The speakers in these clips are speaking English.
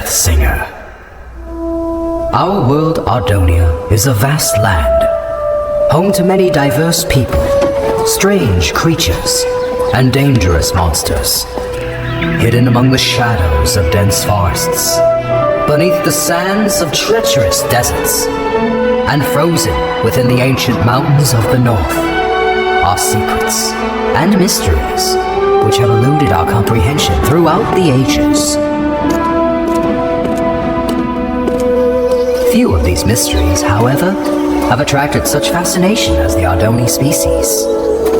Death Singer. Our world, Ardonia, is a vast land, home to many diverse people, strange creatures, and dangerous monsters, hidden among the shadows of dense forests, beneath the sands of treacherous deserts, and frozen within the ancient mountains of the north, are secrets and mysteries which have eluded our comprehension throughout the ages. Few of these mysteries, however, have attracted such fascination as the Ardonia species,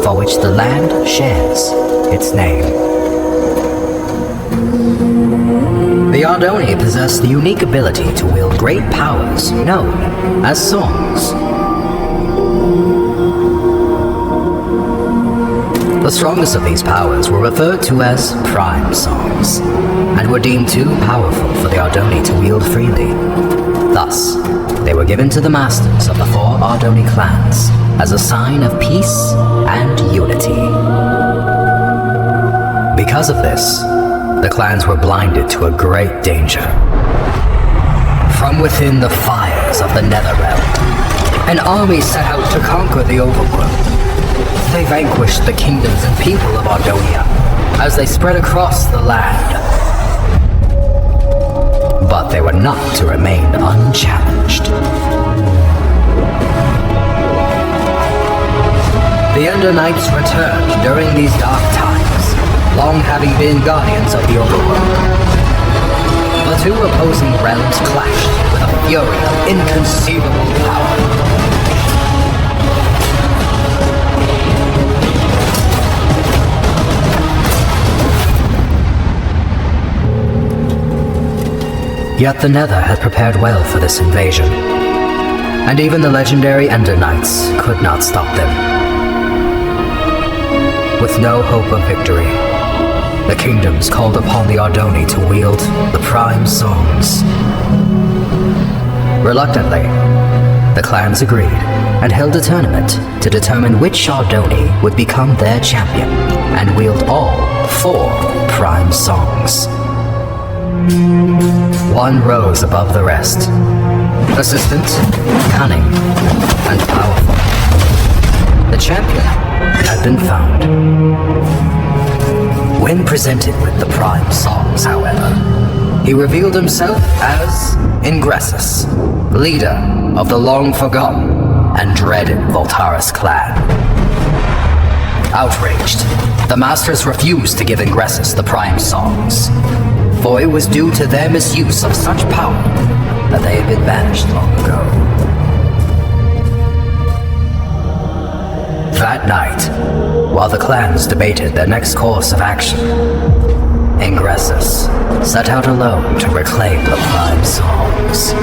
for which the land shares its name. The Ardonia possess the unique ability to wield great powers known as songs. The strongest of these powers were referred to as prime songs, and were deemed too powerful for the Ardonia to wield freely. Thus, they were given to the masters of the 4 Ardonia clans as a sign of peace and unity. Because of this, the clans were blinded to a great danger. From within the fires of the Nether realm, an army set out to conquer the overworld. They vanquished the kingdoms and people of Ardonia as they spread across the land. But they were not to remain unchallenged. The Ender Knights returned during these dark times, long having been guardians of the overworld. The 2 opposing realms clashed with a fury of inconceivable power. Yet the Nether had prepared well for this invasion, and even the legendary Ender Knights could not stop them. With no hope of victory, the kingdoms called upon the Ardonia to wield the prime songs. Reluctantly, the clans agreed and held a tournament to determine which Ardonia would become their champion and wield all 4 prime songs. One rose above the rest, persistent, cunning, and powerful. The champion had been found. When presented with the prime songs, however, he revealed himself as Ingressus, leader of the long-forgotten and dreaded Voltaris clan. Outraged, the masters refused to give Ingressus the prime songs, for it was due to their misuse of such power that they had been banished long ago. That night, while the clans debated their next course of action, Ingressus set out alone to reclaim the prime songs.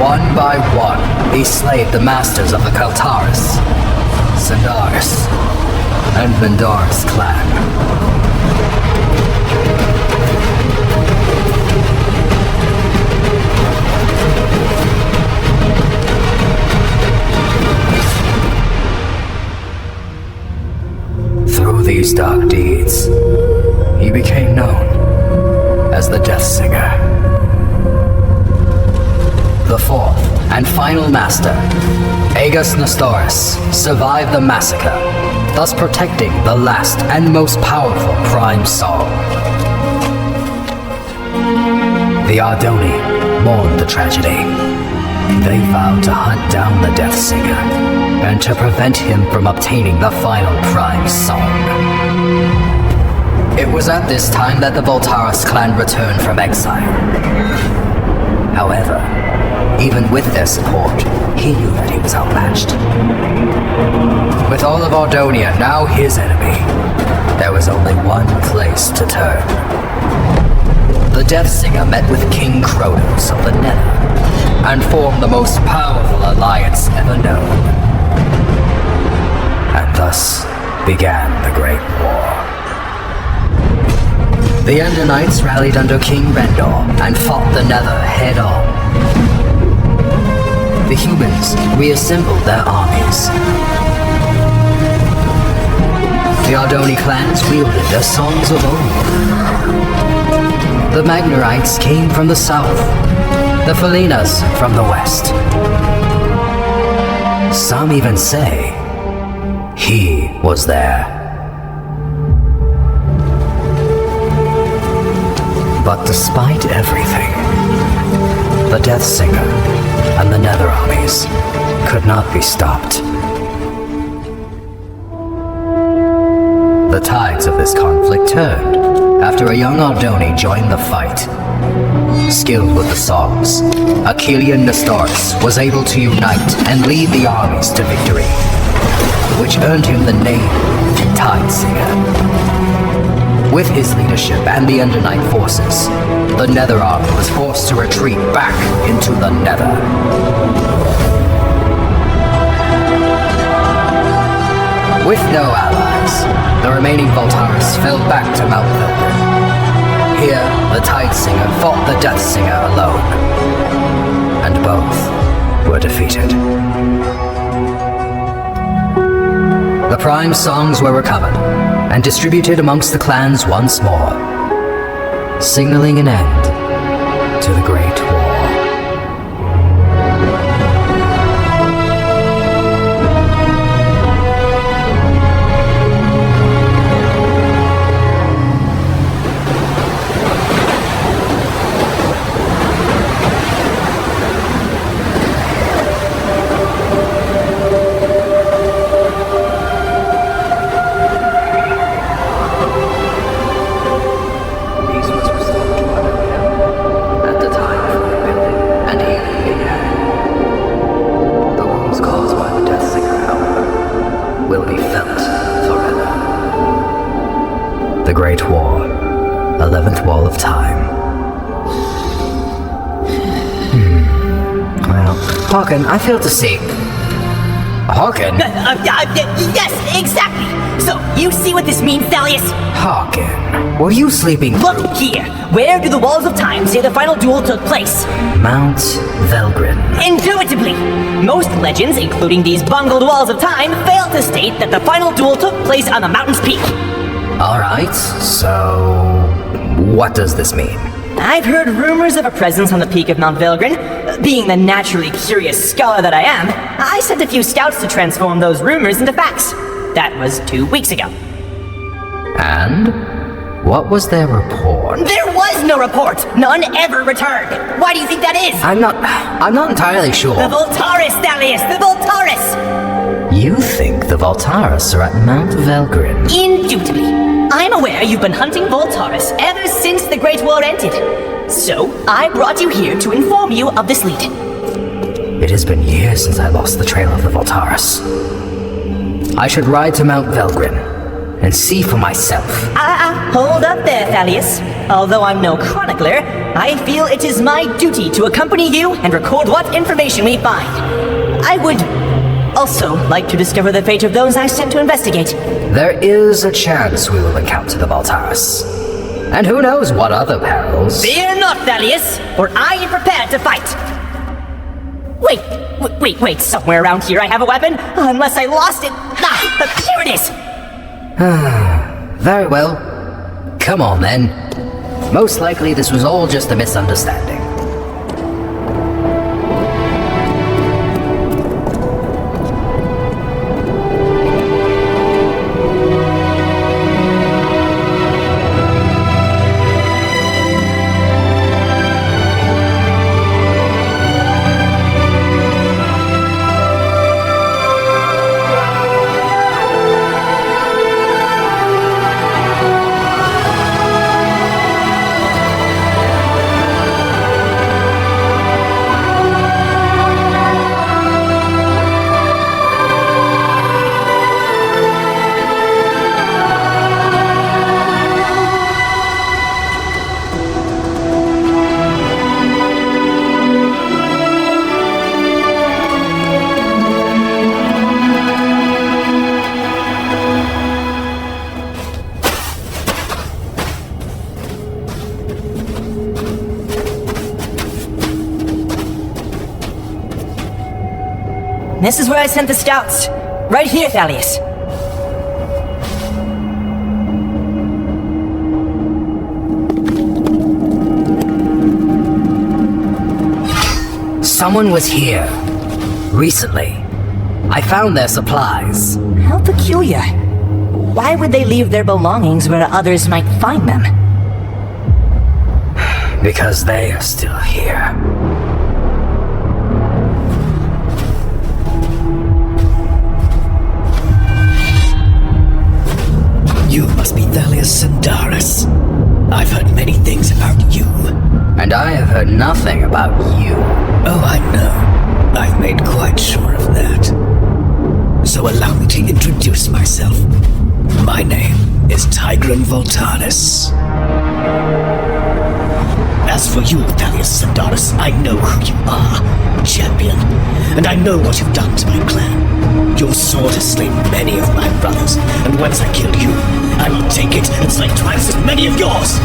One by one, he slayed the masters of the Voltaris, Sandaris, and Vendaris clan. Through these dark deeds, he became known as the Death Singer. The 4th and final master, Aegis Nestoris, survived the massacre, thus protecting the last and most powerful prime song. The Ardonia mourned the tragedy. They vowed to hunt down the Death Singer and to prevent him from obtaining the final prime song. It was at this time that the Voltaris clan returned from exile. However, even with their support, he knew that he was outmatched. With all of Ardonia now his enemy, there was only one place to turn. The Death Singer met with King Kronos of the Nether and formed the most powerful alliance ever known. And thus began the Great War. The Ender Knights rallied under King Rendor and fought the Nether head-on. The humans reassembled their armies. The Ardonia clans wielded their songs of old. The Magnerites came from the south, the Felinas from the west. Some even say he was there. But despite everything, the Death Singer and the Nether armies could not be stopped. The tides of this conflict turned after a young Ardonia joined the fight. Skilled with the songs, Achillean Nestoris was able to unite and lead the armies to victory, which earned him the name Tide Singer. With his leadership and the Undernight forces, the Nether army was forced to retreat back into the Nether. With no allies, the remaining Voltaris fell back to Mount Felden. Here, the Tide Singer fought the Death Singer alone, and both were defeated. The Prime songs were recovered and distributed amongst the clans once more, signaling an end to the Great War. The Great War, 11th Wall of Time. Well, Hawken, I failed to see. Hawken? Yes, exactly! So, you see what this means, Thalleous? Hawken, were you sleeping? Look here! Where do the Walls of Time say the final duel took place? Mount Velgrin. Indubitably! Most legends, including these bungled Walls of Time, fail to state that the final duel took place on the mountain's peak. Alright, so what does this mean? I've heard rumors of a presence on the peak of Mount Velgrin. Being the naturally curious scholar that I am, I sent a few scouts to transform those rumors into facts. That was 2 weeks ago. And? What was their report? There was no report! None ever returned! Why do you think that is? I'm not entirely sure. The Voltaris, Thalleous! The Voltaris! You think the Voltaris are at Mount Velgrin? Indubitably. I'm aware you've been hunting Voltaris ever since the Great War ended. So, I brought you here to inform you of this lead. It has been years since I lost the trail of the Voltaris. I should ride to Mount Velgrin and see for myself. Hold up there, Thalleous. Although I'm no chronicler, I feel it is my duty to accompany you and record what information we find. I would also like to discover the fate of those I sent to investigate. There is a chance we will encounter the Voltaris. And who knows what other perils. Fear not, Thalleous, for I am prepared to fight. Wait, somewhere around here I have a weapon, unless I lost it. Here it is. Very well. Come on then. Most likely this was all just a misunderstanding. This is where I sent the scouts. Right here, Thalleous. Someone was here. Recently. I found their supplies. How peculiar. Why would they leave their belongings where others might find them? Because they are still here. You must be Thalleous and Senn. I've heard many things about you. And I have heard nothing about you. Oh, I know. I've made quite sure of that. So allow me to introduce myself. My name is Tigran Voltaris. As for you, Thalleous and Senn, I know who you are, champion. And I know what you've done to my clan. Your sword has slain many of my brothers, and once I kill you, I will take it and slay twice as many of yours!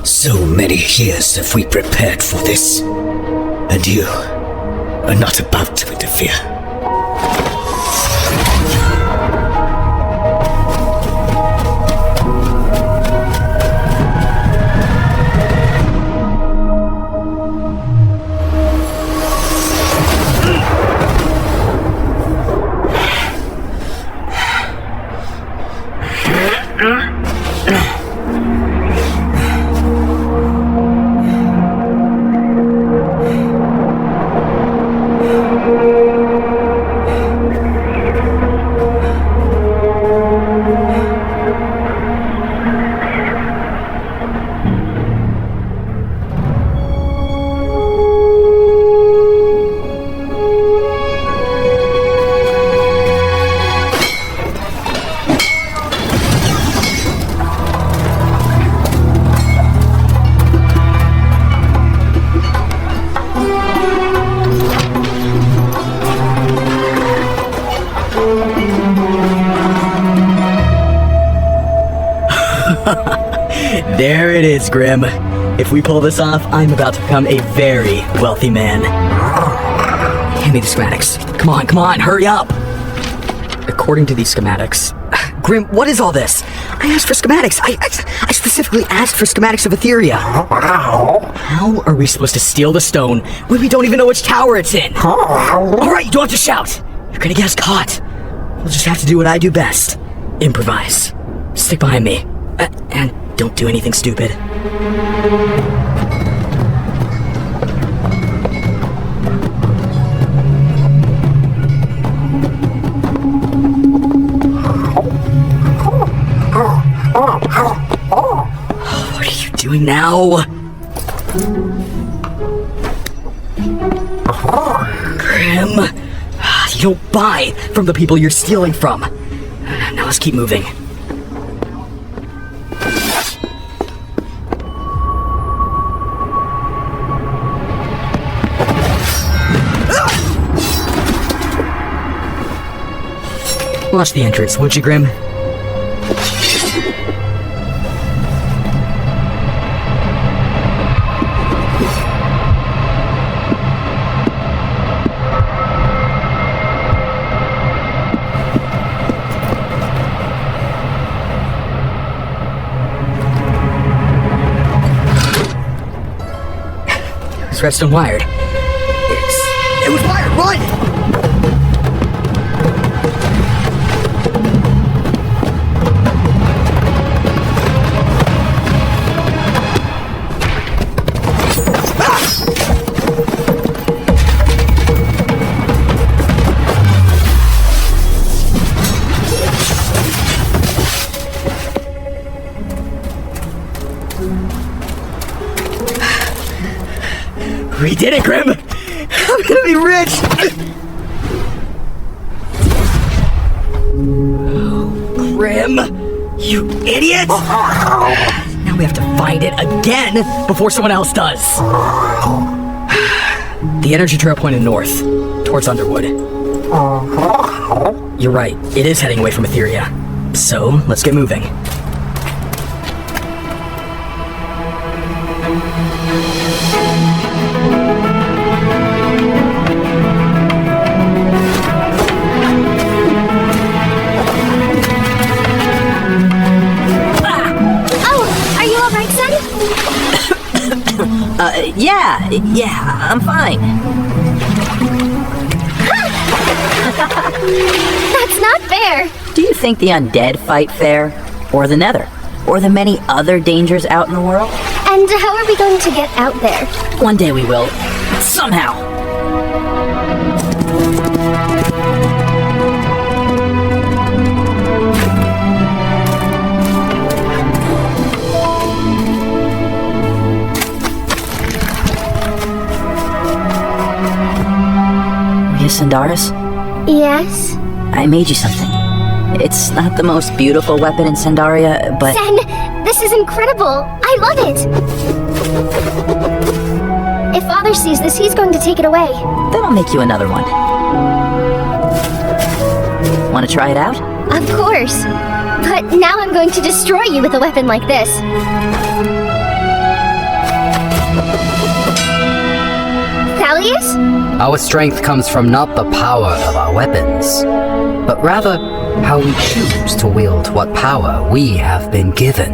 So many years have we prepared for this, and you are not about to interfere. There it is, Grim. If we pull this off, I'm about to become a very wealthy man. Hand me the schematics. Come on, hurry up! According to these schematics... Grim, what is all this? I asked for schematics. I specifically asked for schematics of Etheria. How are we supposed to steal the stone when we don't even know which tower it's in? Alright, you don't have to shout! You're gonna get us caught. We'll just have to do what I do best. Improvise. Stick behind me. And don't do anything stupid. What are you doing now? Grim, you don't buy from the people you're stealing from. Now let's keep moving. Watch the entrance, would you, Grim? This redstone wired. It was wired, run! We did it, Grim! I'm gonna be rich! Oh, Grim, you idiot! Now we have to find it again before someone else does. The energy trail pointed north, towards Underwood. You're right, it is heading away from Etheria. So, let's get moving. Yeah, I'm fine. That's not fair. Do you think the undead fight fair? Or the Nether? Or the many other dangers out in the world? And how are we going to get out there? One day we will. Somehow. Sandaris? Yes? I made you something. It's not the most beautiful weapon in Sandaria, but... Senn, this is incredible! I love it! If Father sees this, he's going to take it away. Then I'll make you another one. Want to try it out? Of course. But now I'm going to destroy you with a weapon like this. Thalleous? Our strength comes from not the power of our weapons, but rather how we choose to wield what power we have been given.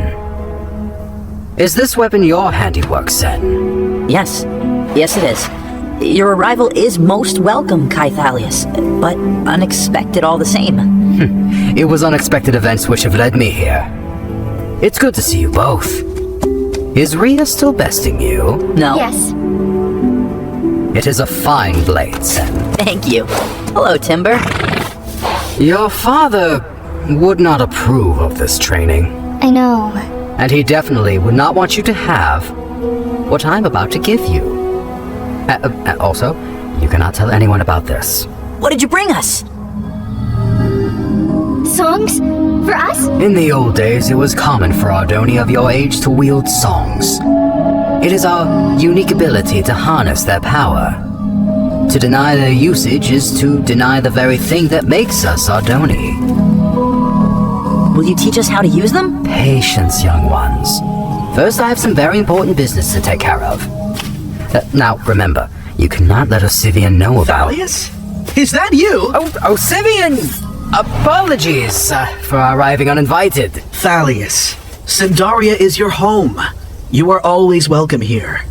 Is this weapon your handiwork, Senn? Yes. Yes, it is. Your arrival is most welcome, Kai Thalleous, but unexpected all the same. It was unexpected events which have led me here. It's good to see you both. Is Rhea still besting you? No. Yes. It is a fine blade, Senn. Thank you. Hello, Timber. Your father would not approve of this training. I know. And he definitely would not want you to have what I'm about to give you. Also, you cannot tell anyone about this. What did you bring us? Songs? For us? In the old days, it was common for Ardonia of your age to wield songs. It is our unique ability to harness their power. To deny their usage is to deny the very thing that makes us Ardoni. Will you teach us how to use them? Patience, young ones. First, I have some very important business to take care of. Now, remember, you cannot let Osivian know about... Thalleous? Is that you? Oh, Osivian! Apologies for arriving uninvited. Thalleous, Sandaria is your home. You are always welcome here.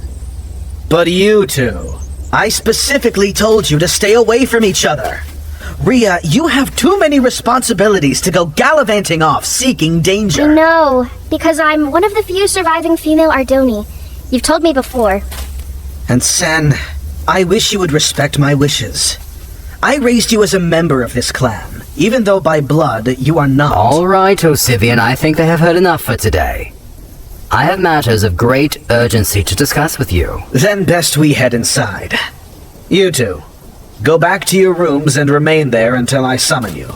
But you two, I specifically told you to stay away from each other. Rhea, you have too many responsibilities to go gallivanting off seeking danger. No, because I'm one of the few surviving female Ardoni. You've told me before. And Senn, I wish you would respect my wishes. I raised you as a member of this clan, even though by blood you are not. All right, Osivian, I think they have heard enough for today. I have matters of great urgency to discuss with you. Then best we head inside. You two, go back to your rooms and remain there until I summon you.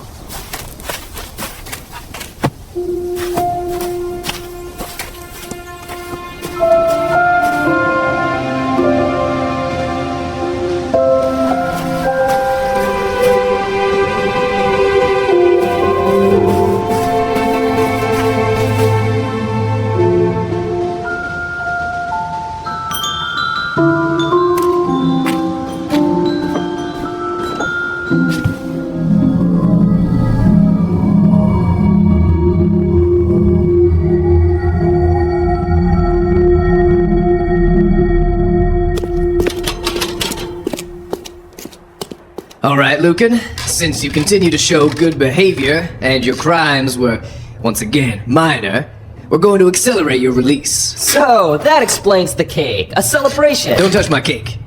Alright, Lucan, since you continue to show good behavior and your crimes were, once again, minor, we're going to accelerate your release. So, that explains the cake. A celebration. Don't touch my cake.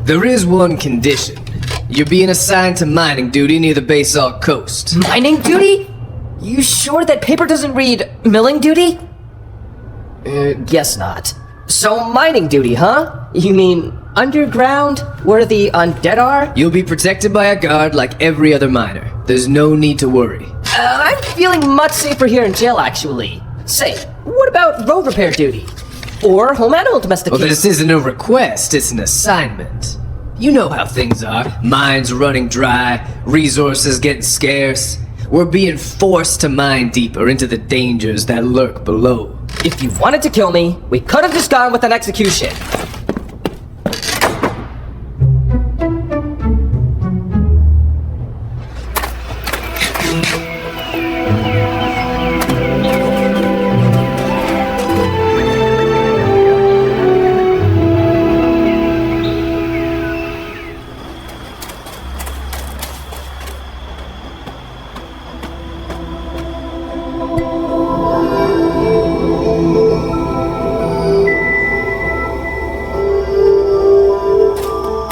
There is one condition. You're being assigned to mining duty near the Basalt Coast. Mining duty? You sure that paper doesn't read milling duty? Guess not. So mining duty, huh? You mean underground, where the undead are? You'll be protected by a guard like every other miner. There's no need to worry. I'm feeling much safer here in jail, actually. Say, what about road repair duty? Or home animal domestication? Well, this isn't a request, it's an assignment. You know how things are. Mines running dry, resources getting scarce. We're being forced to mine deeper into the dangers that lurk below. If you wanted to kill me, we could have just gone with an execution.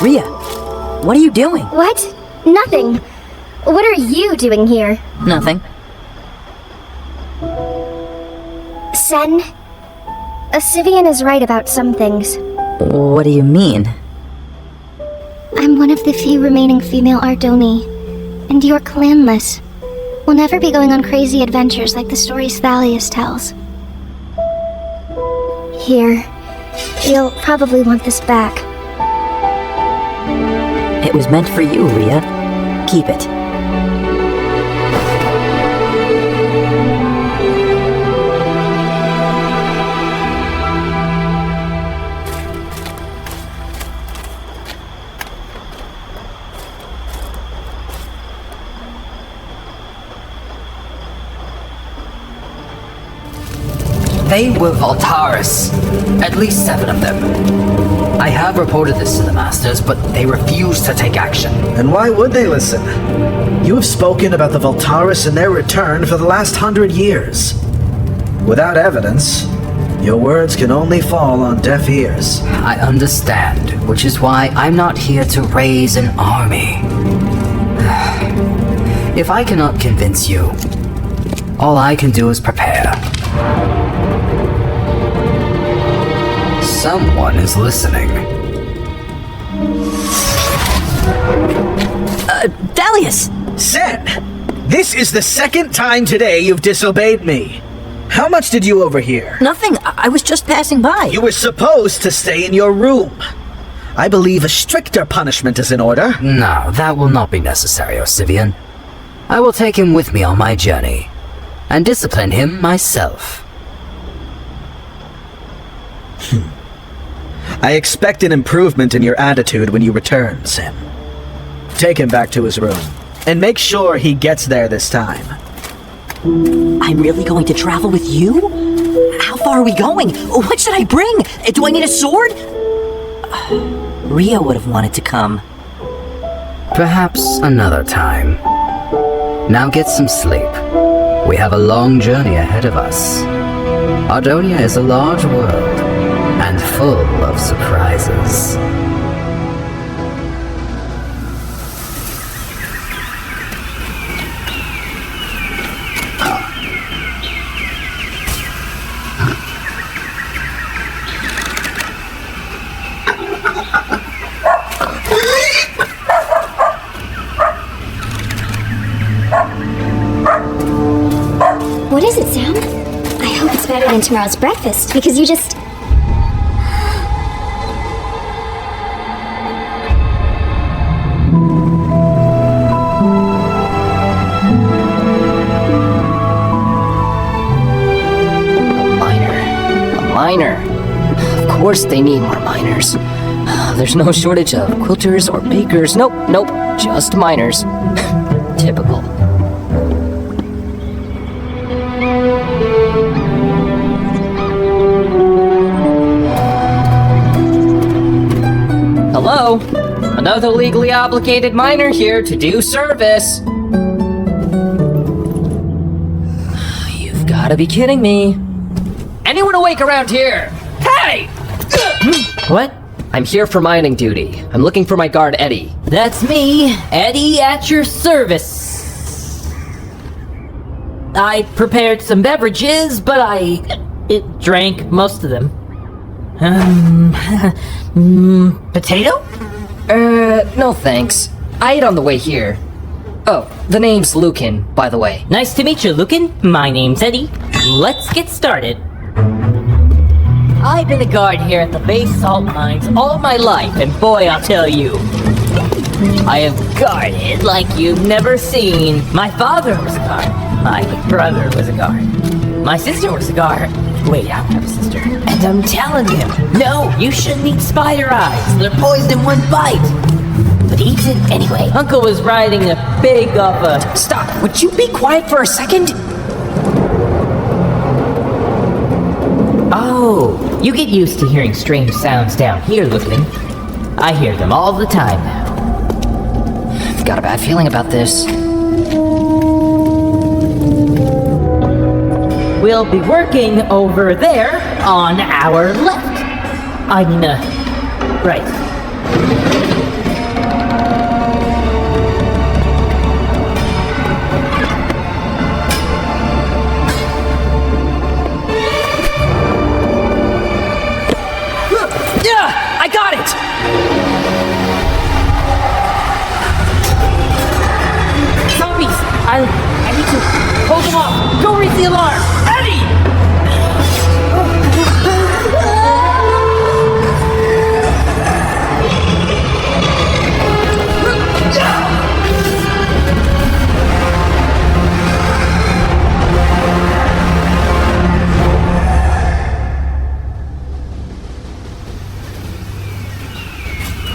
Ria, what are you doing? What? Nothing. What are you doing here? Nothing. Senn? Sivian is right about some things. What do you mean? I'm one of the few remaining female Ardoni, and you're clanless. We'll never be going on crazy adventures like the stories Thalleous tells. Here. You'll probably want this back. It was meant for you, Ria. Keep it. They were Voltaris. At least 7 of them. I have reported this to the Masters, but they refuse to take action. And why would they listen? You have spoken about the Voltaris and their return for the last 100 years. Without evidence, your words can only fall on deaf ears. I understand, which is why I'm not here to raise an army. If I cannot convince you, all I can do is prepare. Someone is listening. Thalleous! Senn! This is the second time today you've disobeyed me. How much did you overhear? Nothing. I was just passing by. You were supposed to stay in your room. I believe a stricter punishment is in order. No, that will not be necessary, Osivian. I will take him with me on my journey, and discipline him myself. I expect an improvement in your attitude when you return, Senn. Take him back to his room, and make sure he gets there this time. I'm really going to travel with you? How far are we going? What should I bring? Do I need a sword? Ria would have wanted to come. Perhaps another time. Now get some sleep. We have a long journey ahead of us. Ardonia is a large world, and full of surprises. What is it, Sam? I hope it's better than tomorrow's breakfast, because you just... Miner. Of course they need more miners. There's no shortage of quilters or bakers. Nope, just miners. Typical. Hello? Another legally obligated miner here to do service. You've gotta be kidding me. Anyone awake around here? Hey! What? I'm here for mining duty. I'm looking for my guard, Eddie. That's me, Eddie, at your service. I prepared some beverages, but I drank most of them. Potato? No thanks. I ate on the way here. Oh, the name's Lucan, by the way. Nice to meet you, Lucan. My name's Eddie. Let's get started. I've been a guard here at the base salt mines all my life, and boy, I'll tell you, I have guarded like you've never seen. My father was a guard. My brother was a guard. My sister was a guard. Wait, I don't have a sister. And I'm telling him, no, you shouldn't eat spider eyes. They're poisoned in one bite. But he eats it anyway. Uncle was riding a pig off a... Stop! Would you be quiet for a second? Oh, you get used to hearing strange sounds down here, Lucan. I hear them all the time now. I've got a bad feeling about this. We'll be working over there on our left. I mean, right. Yeah! I got it! Zombies! I need to hold them off. Go raise the alarm. Eddie!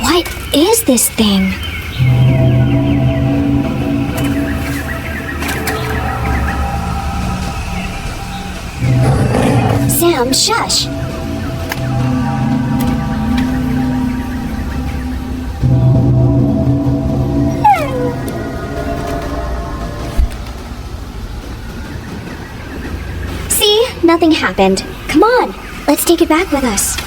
What is this thing? Sam, shush! See? Nothing happened. Come on, let's take it back with us.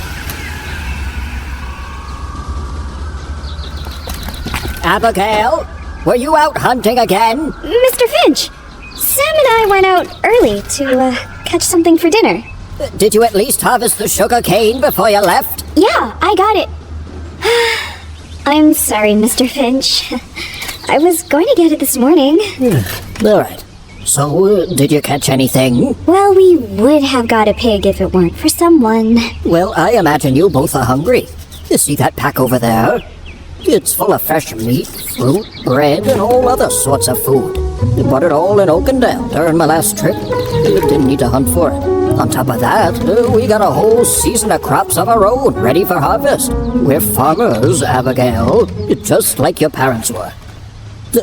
Abigail, were you out hunting again? Mr. Finch! Sam and I went out early to, catch something for dinner. Did you at least harvest the sugar cane before you left? Yeah, I got it. I'm sorry, Mr. Finch. I was going to get it this morning. All right. So, did you catch anything? Well, we would have got a pig if it weren't for someone. Well, I imagine you both are hungry. You see that pack over there? It's full of fresh meat, fruit, bread, and all other sorts of food. We bought it all in Oakendale during my last trip. You didn't need to hunt for it. On top of that, we got a whole season of crops of our own, ready for harvest. We're farmers, Abigail, just like your parents were.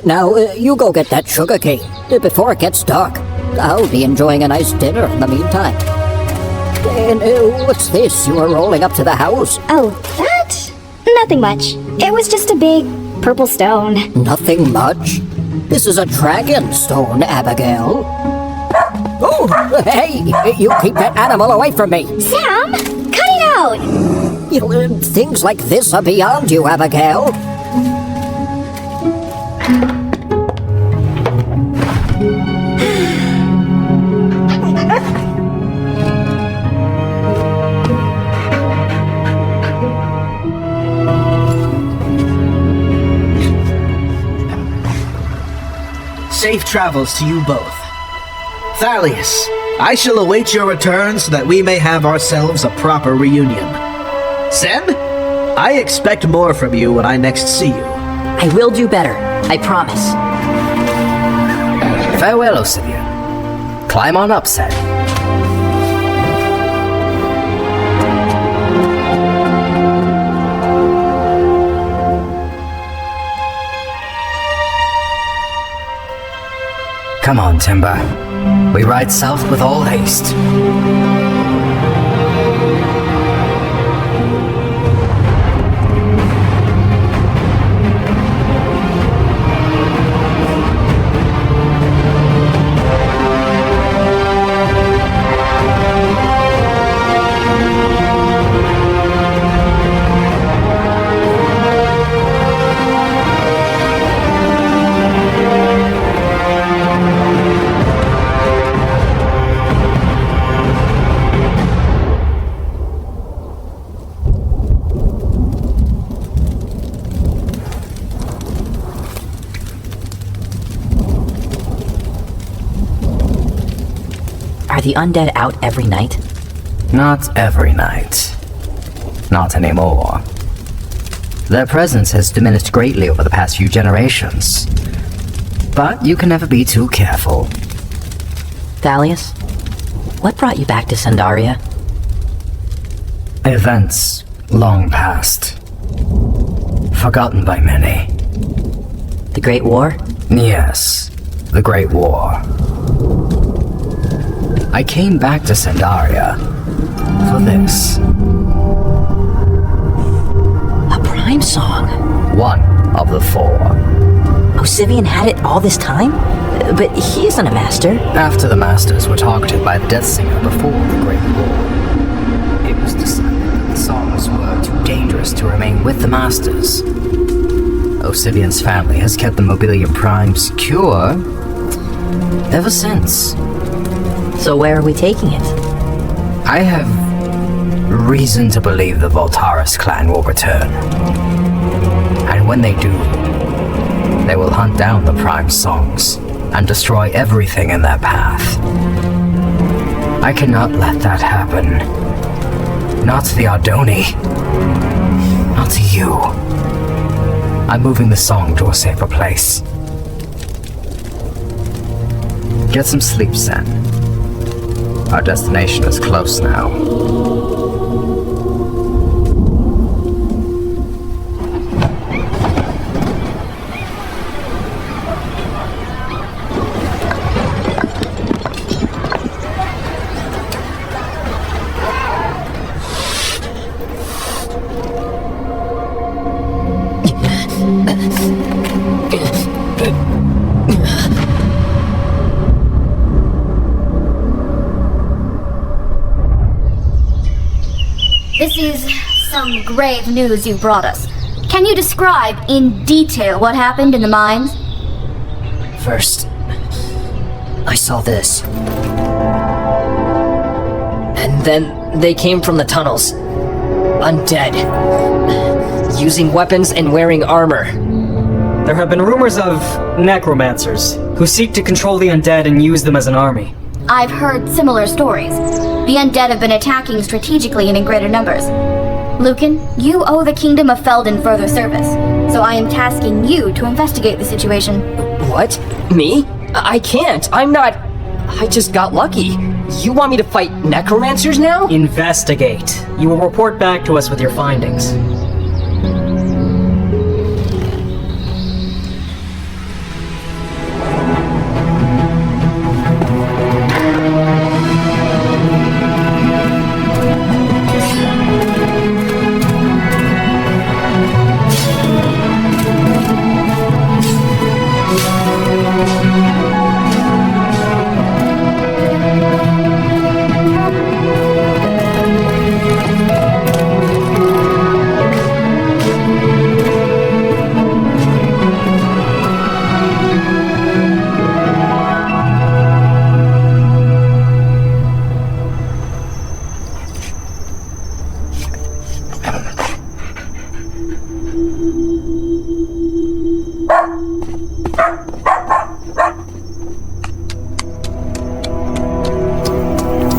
Now, you go get that sugar cane before it gets dark. I'll be enjoying a nice dinner in the meantime. And what's this? You are rolling up to the house? Oh, that? Nothing much. It was just a big purple stone. Nothing much? This is a dragon stone, Abigail. Oh, hey, you keep that animal away from me. Sam, cut it out! You know, things like this are beyond you, Abigail. Safe travels to you both. Thalleous, I shall await your return so that we may have ourselves a proper reunion. Senn, I expect more from you when I next see you. I will do better. I promise. Farewell, Osilian. Climb on up, Senn. Come on, Timber. We ride south with all haste. Are the undead out every night? Not every night. Not anymore. Their presence has diminished greatly over the past few generations. But you can never be too careful. Thalleous, what brought you back to Sandaria? Events long past. Forgotten by many. The Great War? Yes, the Great War. I came back to Sandaria for this. A Prime song? One of the four. Osivian had it all this time? But he isn't a master. After the Masters were targeted by the Death Singer before the Great War, it was decided that the songs were too dangerous to remain with the Masters. Osivian's family has kept the Mobilium Prime secure ever since. So where are we taking it? I have reason to believe the Voltaris clan will return. And when they do, they will hunt down the Prime songs and destroy everything in their path. I cannot let that happen. Not to the Ardoni. Not to you. I'm moving the song to a safer place. Get some sleep, Senn. Our destination is close now. This is some grave news you brought us. Can you describe in detail what happened in the mines? First, I saw this. And then they came from the tunnels. Undead. Using weapons and wearing armor. There have been rumors of necromancers who seek to control the undead and use them as an army. I've heard similar stories. The undead have been attacking strategically and in greater numbers. Lucan, you owe the Kingdom of Felden further service, so I am tasking you to investigate the situation. What? Me? I can't. I'm not... I just got lucky. You want me to fight necromancers now? Investigate. You will report back to us with your findings.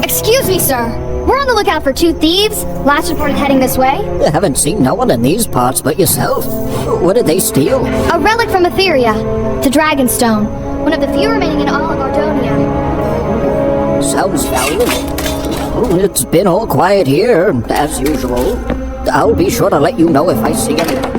Excuse me, sir. We're on the lookout for two thieves. Last reported heading this way. I haven't seen no one in these parts but yourself. What did they steal? A relic from Etheria. The Dragonstone. One of the few remaining in all of Ardonia. Sounds valuable. Oh, it's been all quiet here, as usual. I'll be sure to let you know if I see it.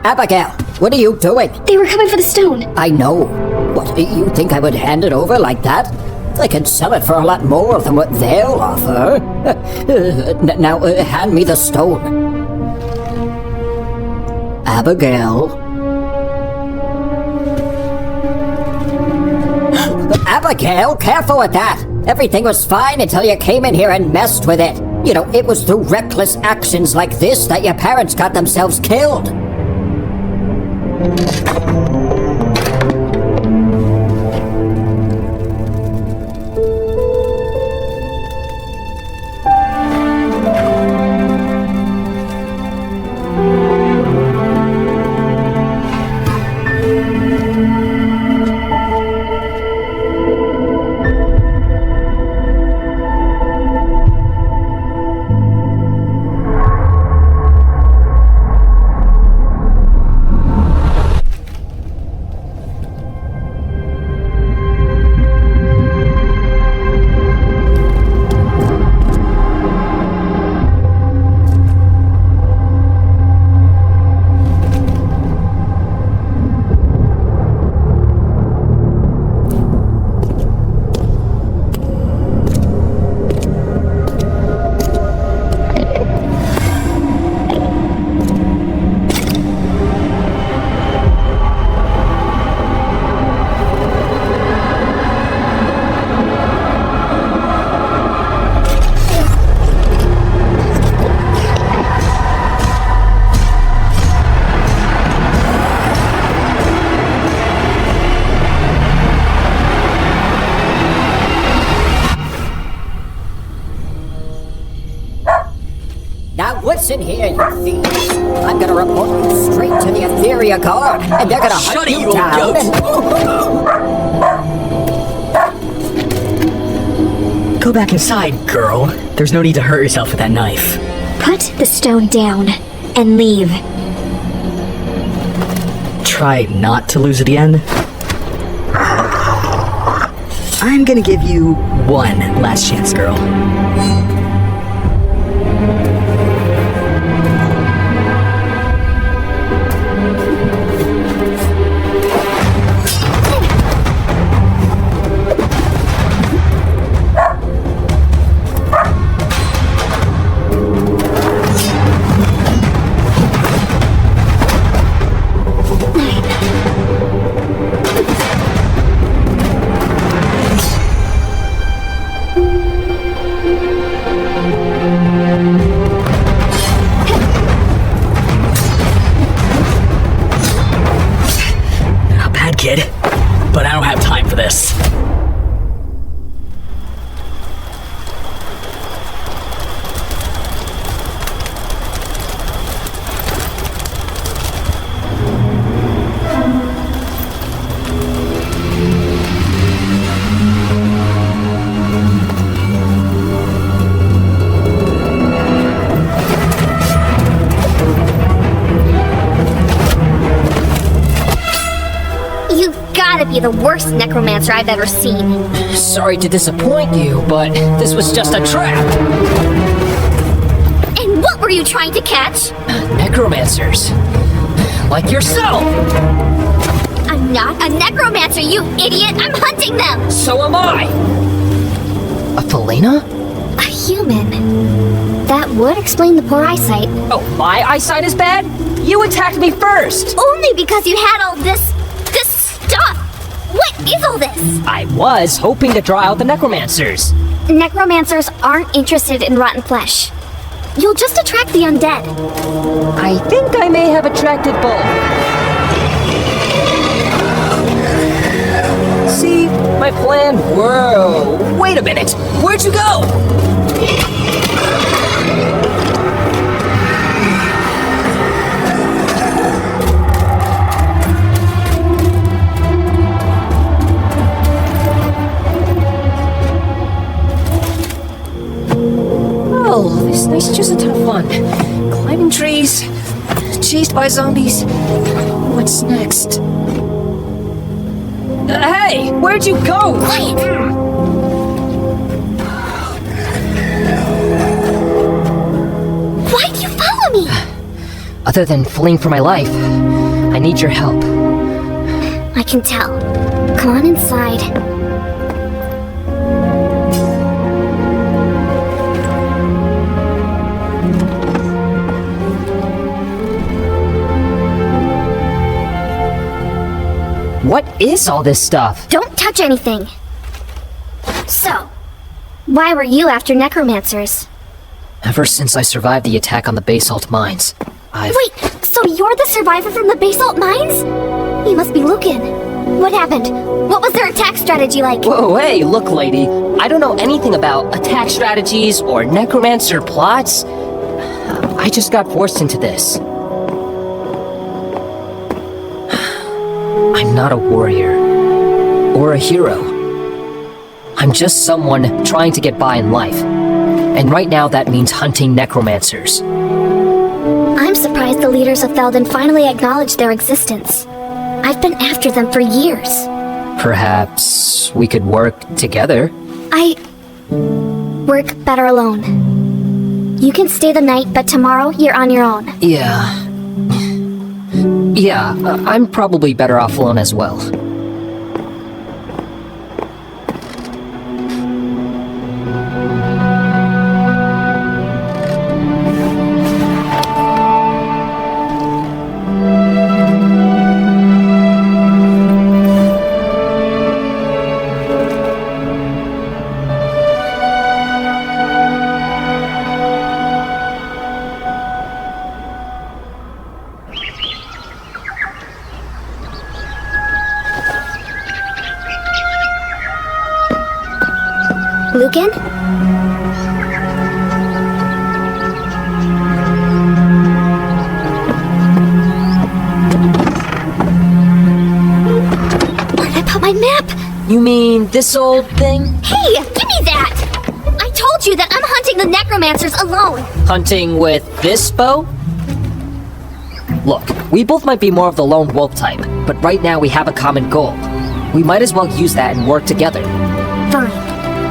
Abigail, what are you doing? They were coming for the stone. I know. What, you think I would hand it over like that? I can sell it for a lot more than what they'll offer. Now, hand me the stone. Abigail. Abigail, careful with that! Everything was fine until you came in here and messed with it. You know, it was through reckless actions like this that your parents got themselves killed. Now listen here, you thieves. I'm gonna report you straight to the Etheria Guard, and they're gonna hunt you down and... Go back inside, girl. There's no need to hurt yourself with that knife. Put the stone down and leave. Try not to lose it again. I'm gonna give you one last chance, girl. Kid, but I don't have time for this. Gotta be the worst necromancer I've ever seen. Sorry to disappoint you, but this was just a trap. And what were you trying to catch? Necromancers. Like yourself. I'm not a necromancer, you idiot! I'm hunting them! So am I. A Felena? A human. That would explain the poor eyesight. Oh, my eyesight is bad? You attacked me first. Only because you had all this stuff! What is all this? I was hoping to draw out the necromancers. Necromancers aren't interested in rotten flesh. You'll just attract the undead. I think I may have attracted both. See, my plan. Whoa, wait a minute. Where'd you go? Oh, this night's just a ton of fun. Climbing trees, chased by zombies. What's next? Hey, where'd you go? Quiet! Why'd you follow me? Other than fleeing for my life, I need your help. I can tell. Come on inside. What is all this stuff? Don't touch anything. So, why were you after necromancers? Ever since I survived the attack on the basalt mines, Wait, so you're the survivor from the basalt mines? You must be Lucan. What happened? What was their attack strategy like? Whoa, hey, look, lady. I don't know anything about attack strategies or necromancer plots. I just got forced into this. I'm not a warrior or a hero. I'm just someone trying to get by in life. And right now that means hunting necromancers. I'm surprised the leaders of Felden finally acknowledged their existence. I've been after them for years. Perhaps we could work together? I work better alone. You can stay the night, but tomorrow you're on your own. Yeah, I'm probably better off alone as well. You mean this old thing? Hey, give me that! I told you that I'm hunting the necromancers alone. Hunting with this bow? Look, we both might be more of the lone wolf type, but right now we have a common goal. We might as well use that and work together. Fine.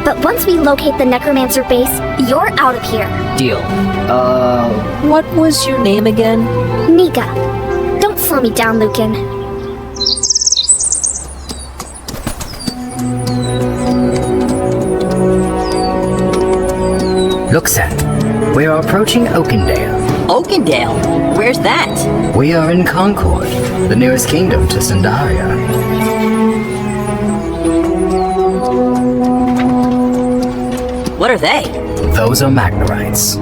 But once we locate the necromancer base, you're out of here. Deal. What was your name again? Niika. Don't slow me down, Lucan. Look, Sen. We are approaching Oakendale. Oakendale? Where's that? We are in Concord, the nearest kingdom to Sandaria. What are they? Those are Magnarites.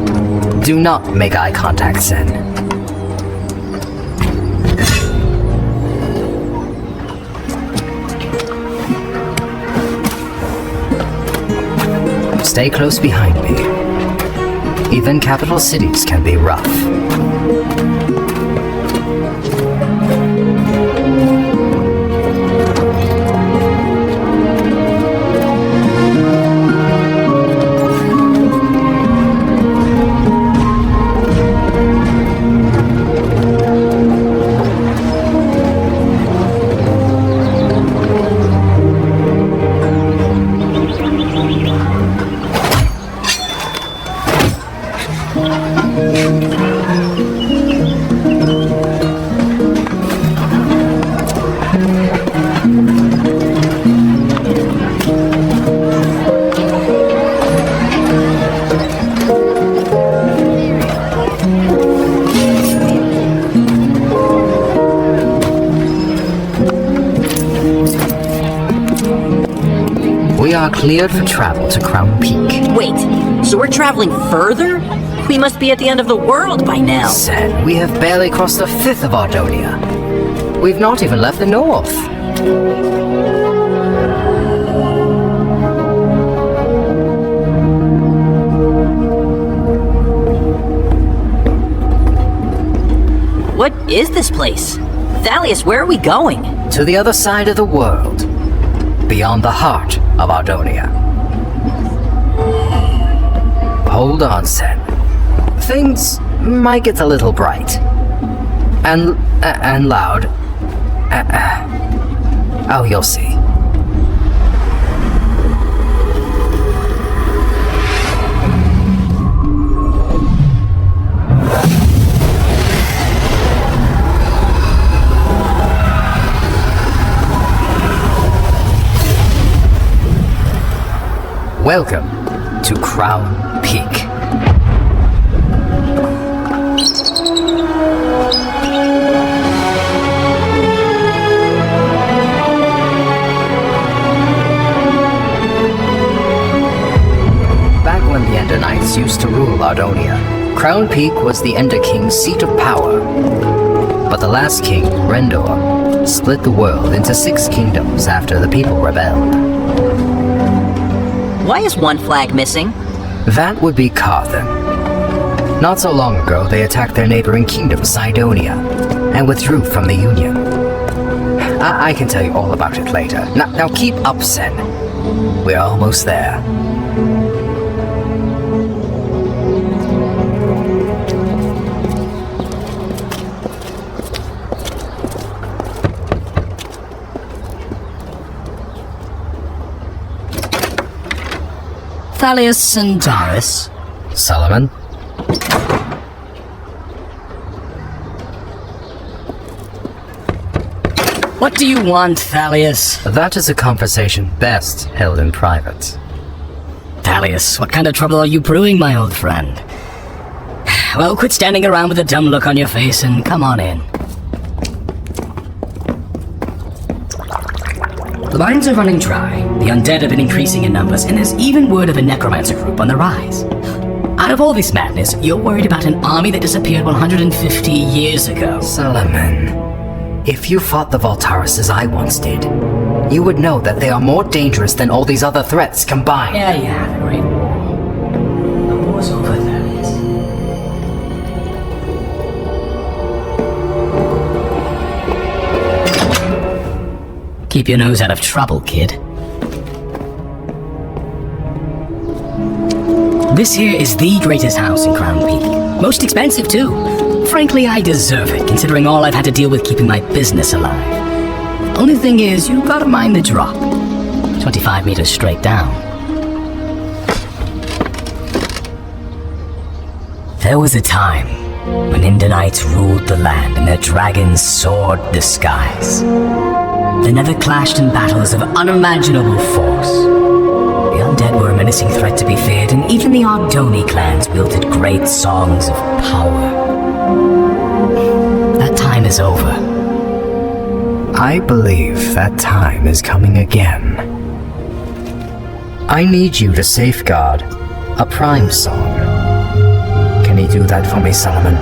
Do not make eye contact, Sen. Stay close behind me. Even capital cities can be rough. Cleared for travel to Crown Peak. Wait, so we're traveling further? We must be at the end of the world by now. Sen, we have barely crossed a fifth of Ardonia. We've not even left the north. What is this place? Thalleous, where are we going? To the other side of the world. Beyond the heart of Ardonia. Hold on, Sen. Things might get a little bright. And loud. Oh, you'll see. Welcome to Crown Peak. Back when the Ender Knights used to rule Ardonia, Crown Peak was the Ender King's seat of power. But the last king, Rendor, split the world into 6 kingdoms after the people rebelled. Why is one flag missing? That would be Carthan. Not so long ago, they attacked their neighboring kingdom, Cydonia, and withdrew from the Union. I can tell you all about it later. Now keep up, Sen. We're almost there. Thalleous and Doris. Solomon? What do you want, Thalleous? That is a conversation best held in private. Thalleous, what kind of trouble are you brewing, my old friend? Well, quit standing around with a dumb look on your face and come on in. The mines are running dry, the undead have been increasing in numbers, and there's even word of a necromancer group on the rise. Out of all this madness, you're worried about an army that disappeared 150 years ago. Solomon, if you fought the Voltaris as I once did, you would know that they are more dangerous than all these other threats combined. Yeah, the Great War. The war's over, Thalleous. Keep your nose out of trouble, kid. This here is the greatest house in Crown Peak. Most expensive, too. Frankly, I deserve it, considering all I've had to deal with keeping my business alive. Only thing is, you gotta mind the drop. 25 meters straight down. There was a time when Indanites ruled the land and their dragons soared the skies. The Nether clashed in battles of unimaginable force. The undead were a menacing threat to be feared, and even the Ardonia clans wielded great songs of power. That time is over. I believe that time is coming again. I need you to safeguard a prime song. Can you do that for me, Solomon?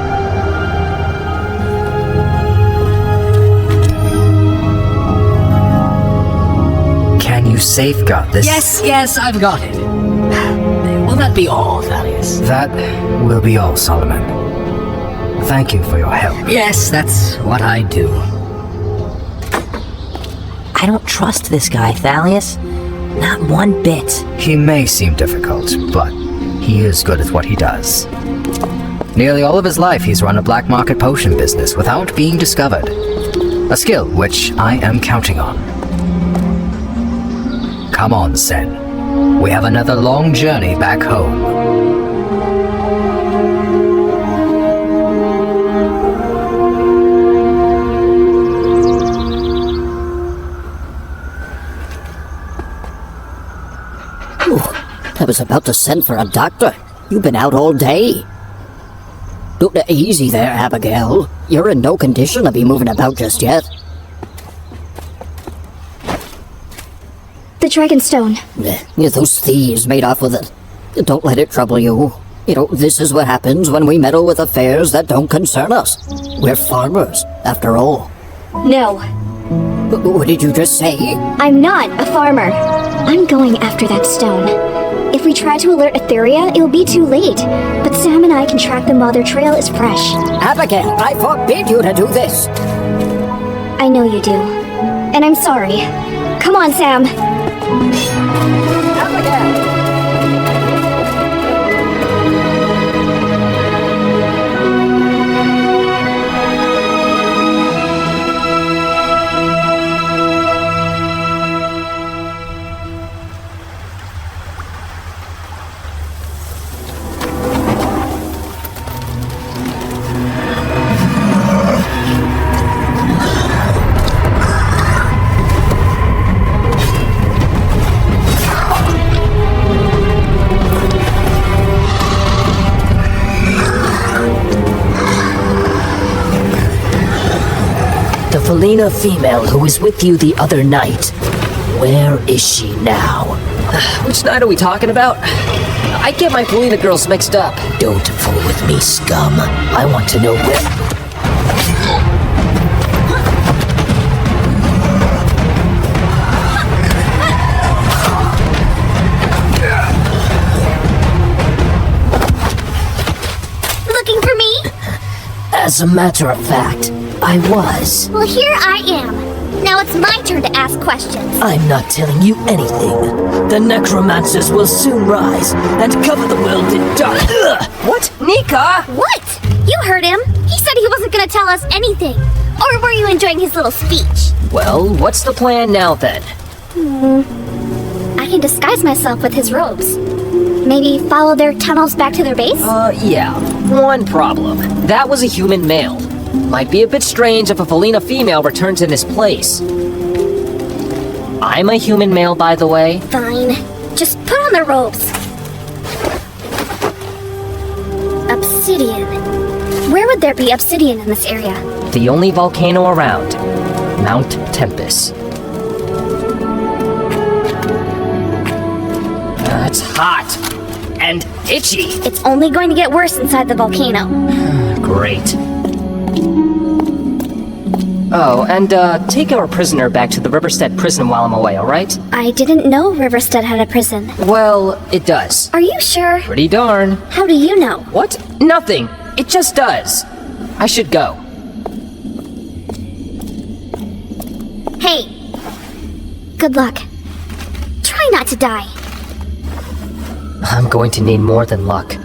Can you safeguard this? Yes, I've got it. Will that be all, Thalleous? That will be all, Solomon. Thank you for your help. Yes, that's what I do. I don't trust this guy, Thalleous. Not one bit. He may seem difficult, but he is good at what he does. Nearly all of his life he's run a black market potion business without being discovered. A skill which I am counting on. Come on, Senn. We have another long journey back home. I was about to send for a doctor. You've been out all day. Easy there, Abbigail. You're in no condition to be moving about just yet. The Dragonstone. Those thieves made off with it. Don't let it trouble you. You know, this is what happens when we meddle with affairs that don't concern us. We're farmers, after all. No, What did you just say? I'm not a farmer. I'm going after that stone. If we try to alert Etheria, it'll be too late. But Sam and I can track them while their trail is fresh. Abbigail, I forbid you to do this! I know you do. And I'm sorry. Come on, Sam. Abbigail! Felina female who was with you the other night. Where is she now? Which night are we talking about? I get my Felina girls mixed up. Don't fool with me, scum. I want to know where... Looking for me? As a matter of fact, I was. Well, here I am. Now it's my turn to ask questions. I'm not telling you anything. The Necromancers will soon rise and cover the world in dark. What? Niika? What? You heard him. He said he wasn't going to tell us anything. Or were you enjoying his little speech? Well, what's the plan now then? I can disguise myself with his robes. Maybe follow their tunnels back to their base? Yeah. One problem. That was a human male. Might be a bit strange if a Felina female returns in his place. I'm a human male, by the way. Fine. Just put on the robes. Obsidian. Where would there be obsidian in this area? The only volcano around. Mount Tempest. It's hot. And itchy. It's only going to get worse inside the volcano. Great. Oh, and take our prisoner back to the Riverstead prison while I'm away, alright? I didn't know Riverstead had a prison. Well, it does. Are you sure? Pretty darn. How do you know? What? Nothing. It just does. I should go. Hey. Good luck. Try not to die. I'm going to need more than luck.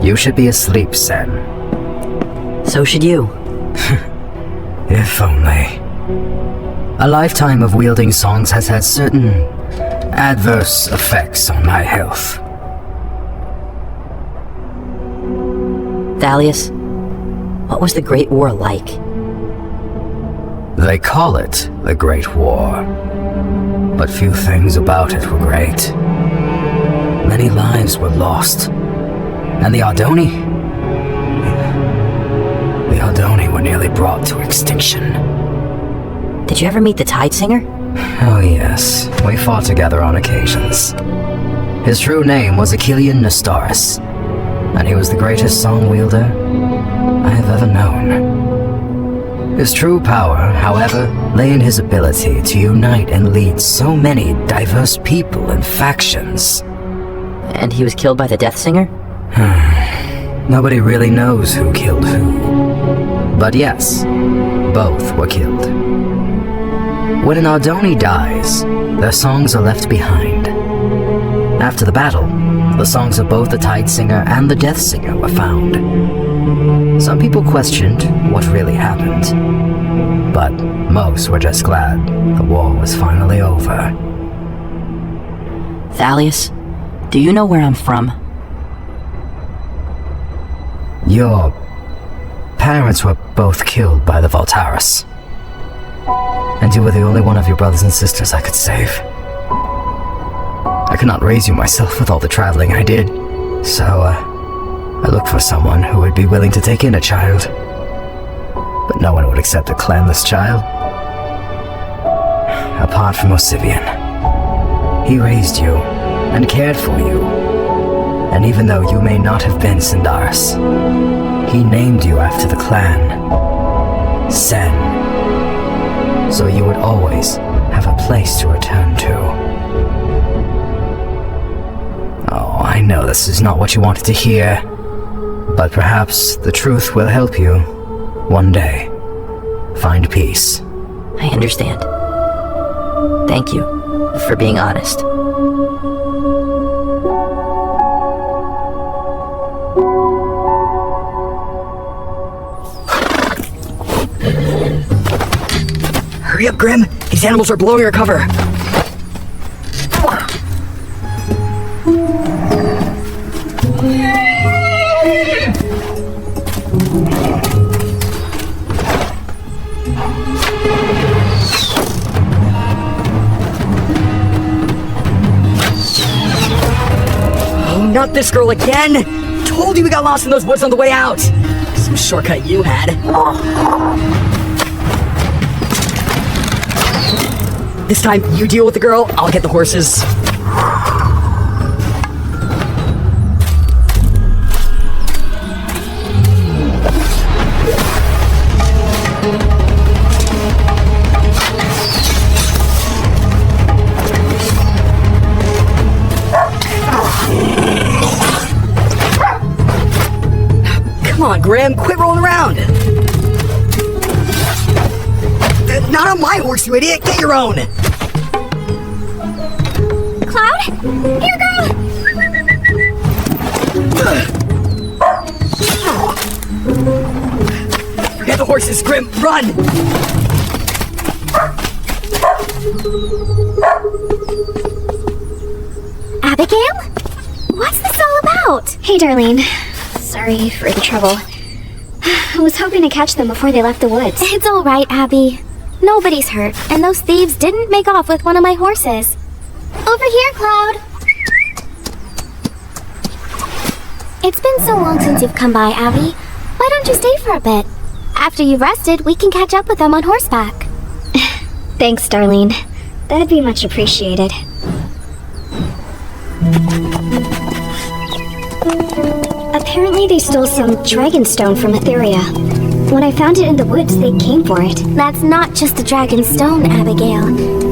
You should be asleep, Senn. So should you. If only. A lifetime of wielding songs has had certain adverse effects on my health. Thalleous, what was the Great War like? They call it the Great War, but few things about it were great. Many lives were lost, and the Ardoni were nearly brought to extinction. Did you ever meet the Tide Singer? Oh yes, we fought together on occasions. His true name was Achillean Nestoris, and he was the greatest song wielder I have ever known. His true power, however, lay in his ability to unite and lead so many diverse people and factions. And he was killed by the Death Singer? Nobody really knows who killed who. But yes, both were killed. When an Ardoni dies, their songs are left behind. After the battle, the songs of both the Tide Singer and the Death Singer were found. Some people questioned what really happened, but most were just glad the war was finally over. Thalleous, do you know where I'm from? Your parents were both killed by the Voltaris. And you were the only one of your brothers and sisters I could save. I could not raise you myself with all the traveling I did, so I looked for someone who would be willing to take in a child. But no one would accept a clanless child. Apart from Osivian. He raised you and cared for you. And even though you may not have been Sindaris, he named you after the clan, Senn. So you would always have a place to return to. Oh, I know this is not what you wanted to hear, but perhaps the truth will help you, one day, find peace. I understand. Thank you for being honest. Hurry up, Grim! These animals are blowing our cover! Oh, not this girl again! Told you we got lost in those woods on the way out! Some shortcut you had. This time, you deal with the girl, I'll get the horses. Come on, Grim, quit rolling around! Not on my horse, you idiot! Get your own! Cloud? Here, girl! Forget the horses, Grim! Run! Abigail? What's this all about? Hey, Darlene. Sorry for the trouble. I was hoping to catch them before they left the woods. It's all right, Abby. Nobody's hurt, and those thieves didn't make off with one of my horses. Over here, Cloud! It's been so long since you've come by, Abby. Why don't you stay for a bit? After you've rested, we can catch up with them on horseback. Thanks, Darlene. That'd be much appreciated. Apparently they stole some dragon stone from Etheria. When I found it in the woods, they came for it. That's not just a dragon stone, Abigail.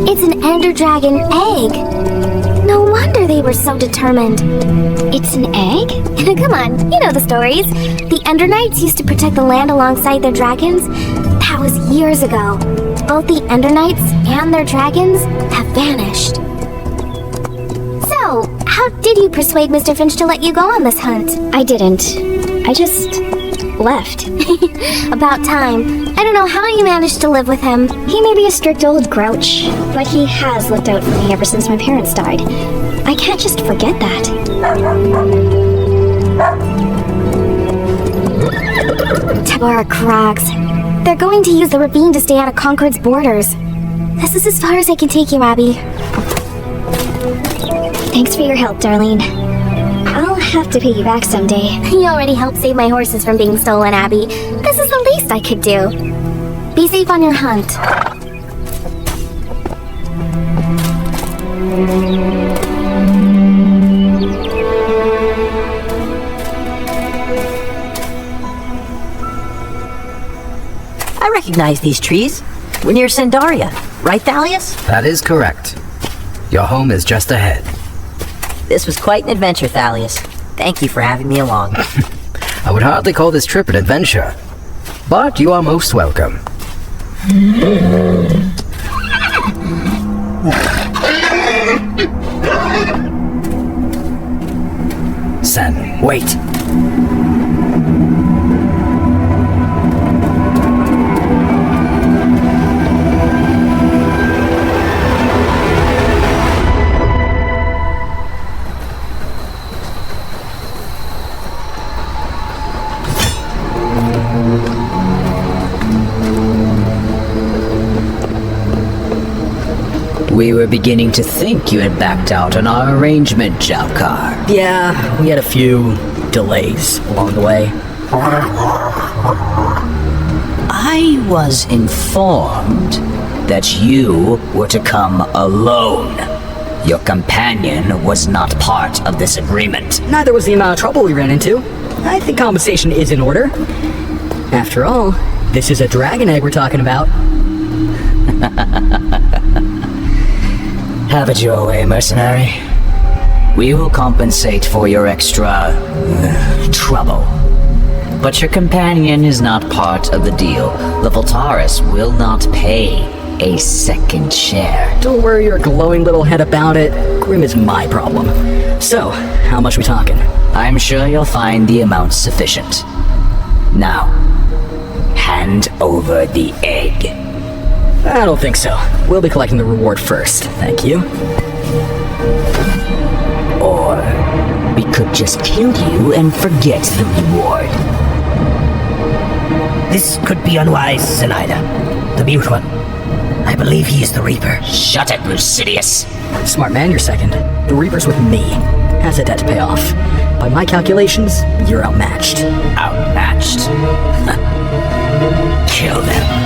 It's an Enderdragon egg. No wonder they were so determined. It's an egg? Come on, you know the stories. The Ender Knights used to protect the land alongside their dragons. That was years ago. Both the Ender Knights and their dragons have vanished. So, how did you persuade Mr. Finch to let you go on this hunt? I didn't. I just left. About time. I don't know how you managed to live with him. He may be a strict old grouch, but he has looked out for me ever since my parents died. I can't just forget that. Tabara Crags. They're going to use the ravine to stay out of Concord's borders. This is as far as I can take you, Abby. Thanks for your help, Darlene. I'll have to pay you back someday. You already helped save my horses from being stolen, Abby. This is the least I could do. Be safe on your hunt. I recognize these trees. We're near Sandaria, right, Thalleous? That is correct. Your home is just ahead. This was quite an adventure, Thalleous. Thank you for having me along. I would hardly call this trip an adventure, but you are most welcome. Senn, wait. We were beginning to think you had backed out on our arrangement, Jalkar. Yeah, we had a few delays along the way. I was informed that you were to come alone. Your companion was not part of this agreement. Neither was the amount of trouble we ran into. I think compensation is in order. After all, this is a dragon egg we're talking about. Have it your way, mercenary. We will compensate for your extra trouble. But your companion is not part of the deal. The Voltaris will not pay a second share. Don't worry your glowing little head about it. Grim is my problem. So, how much we talking? I'm sure you'll find the amount sufficient. Now, hand over the egg. I don't think so. We'll be collecting the reward first, thank you. Or we could just kill you and forget the reward. This could be unwise, Zenaida. The Mute One. I believe he is the Reaper. Shut it, Lucidius. Smart man, you're second. The Reaper's with me. Has a debt to pay off. By my calculations, you're outmatched. Outmatched? Kill them.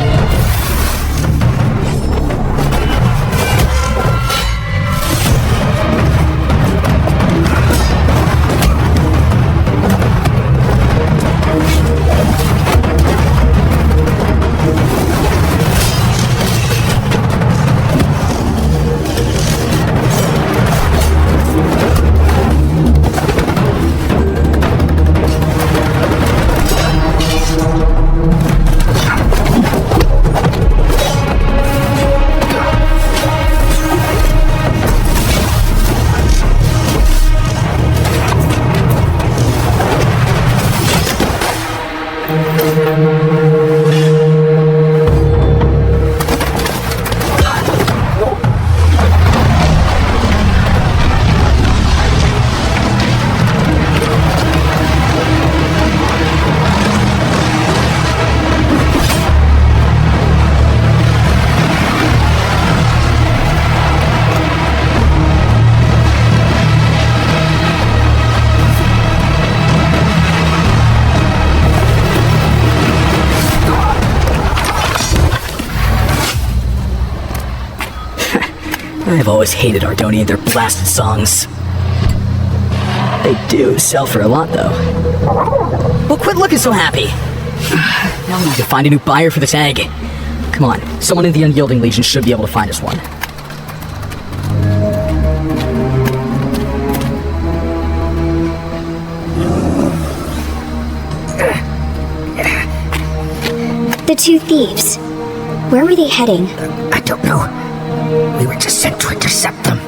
I've always hated Ardonia and their blasted songs. They do sell for a lot, though. Well, quit looking so happy. Now we need to find a new buyer for this egg. Come on, someone in the Unyielding Legion should be able to find us one. The two thieves. Where were they heading? I don't know. We were just sent to intercept them.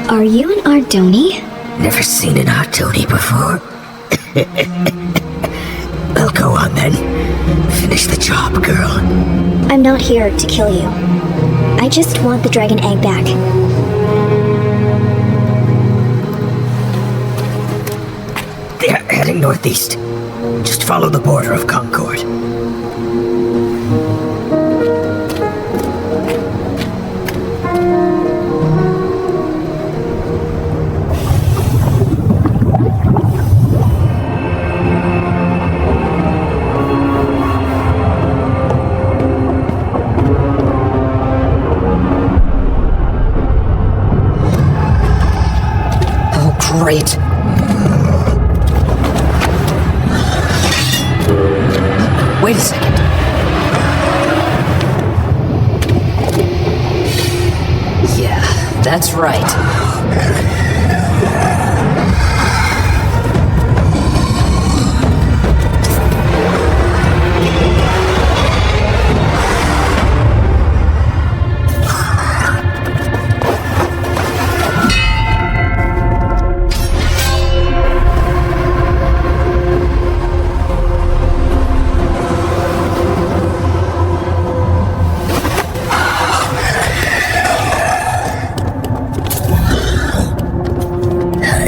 Are you an Ardoni? Never seen an Ardonia before. Well, go on then. Finish the job, girl. I'm not here to kill you. I just want the dragon egg back. They're heading northeast. Just follow the border of Concord. Great. Wait a second. Yeah, that's right.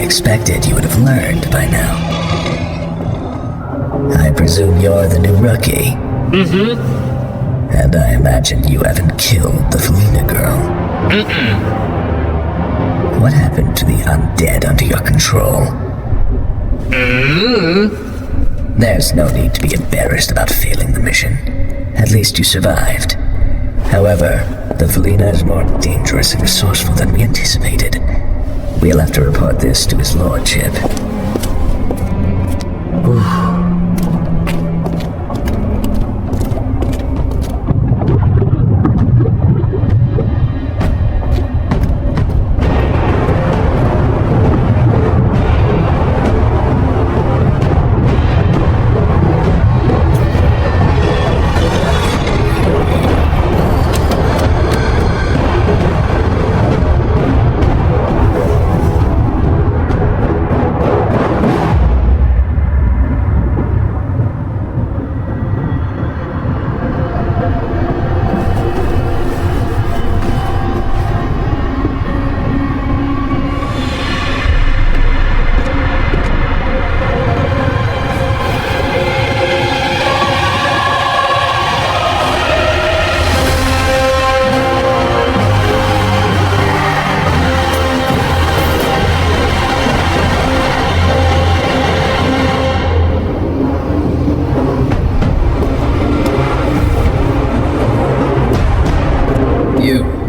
Expected you would have learned by now. I presume you're the new rookie. Mm-hmm. And I imagine you haven't killed the Felina girl. Mm-mm. What happened to the undead under your control? Mm-hmm. There's no need to be embarrassed about failing the mission. At least you survived. However, the Felina is more dangerous and resourceful than we anticipated. We'll have to report this to his lordship.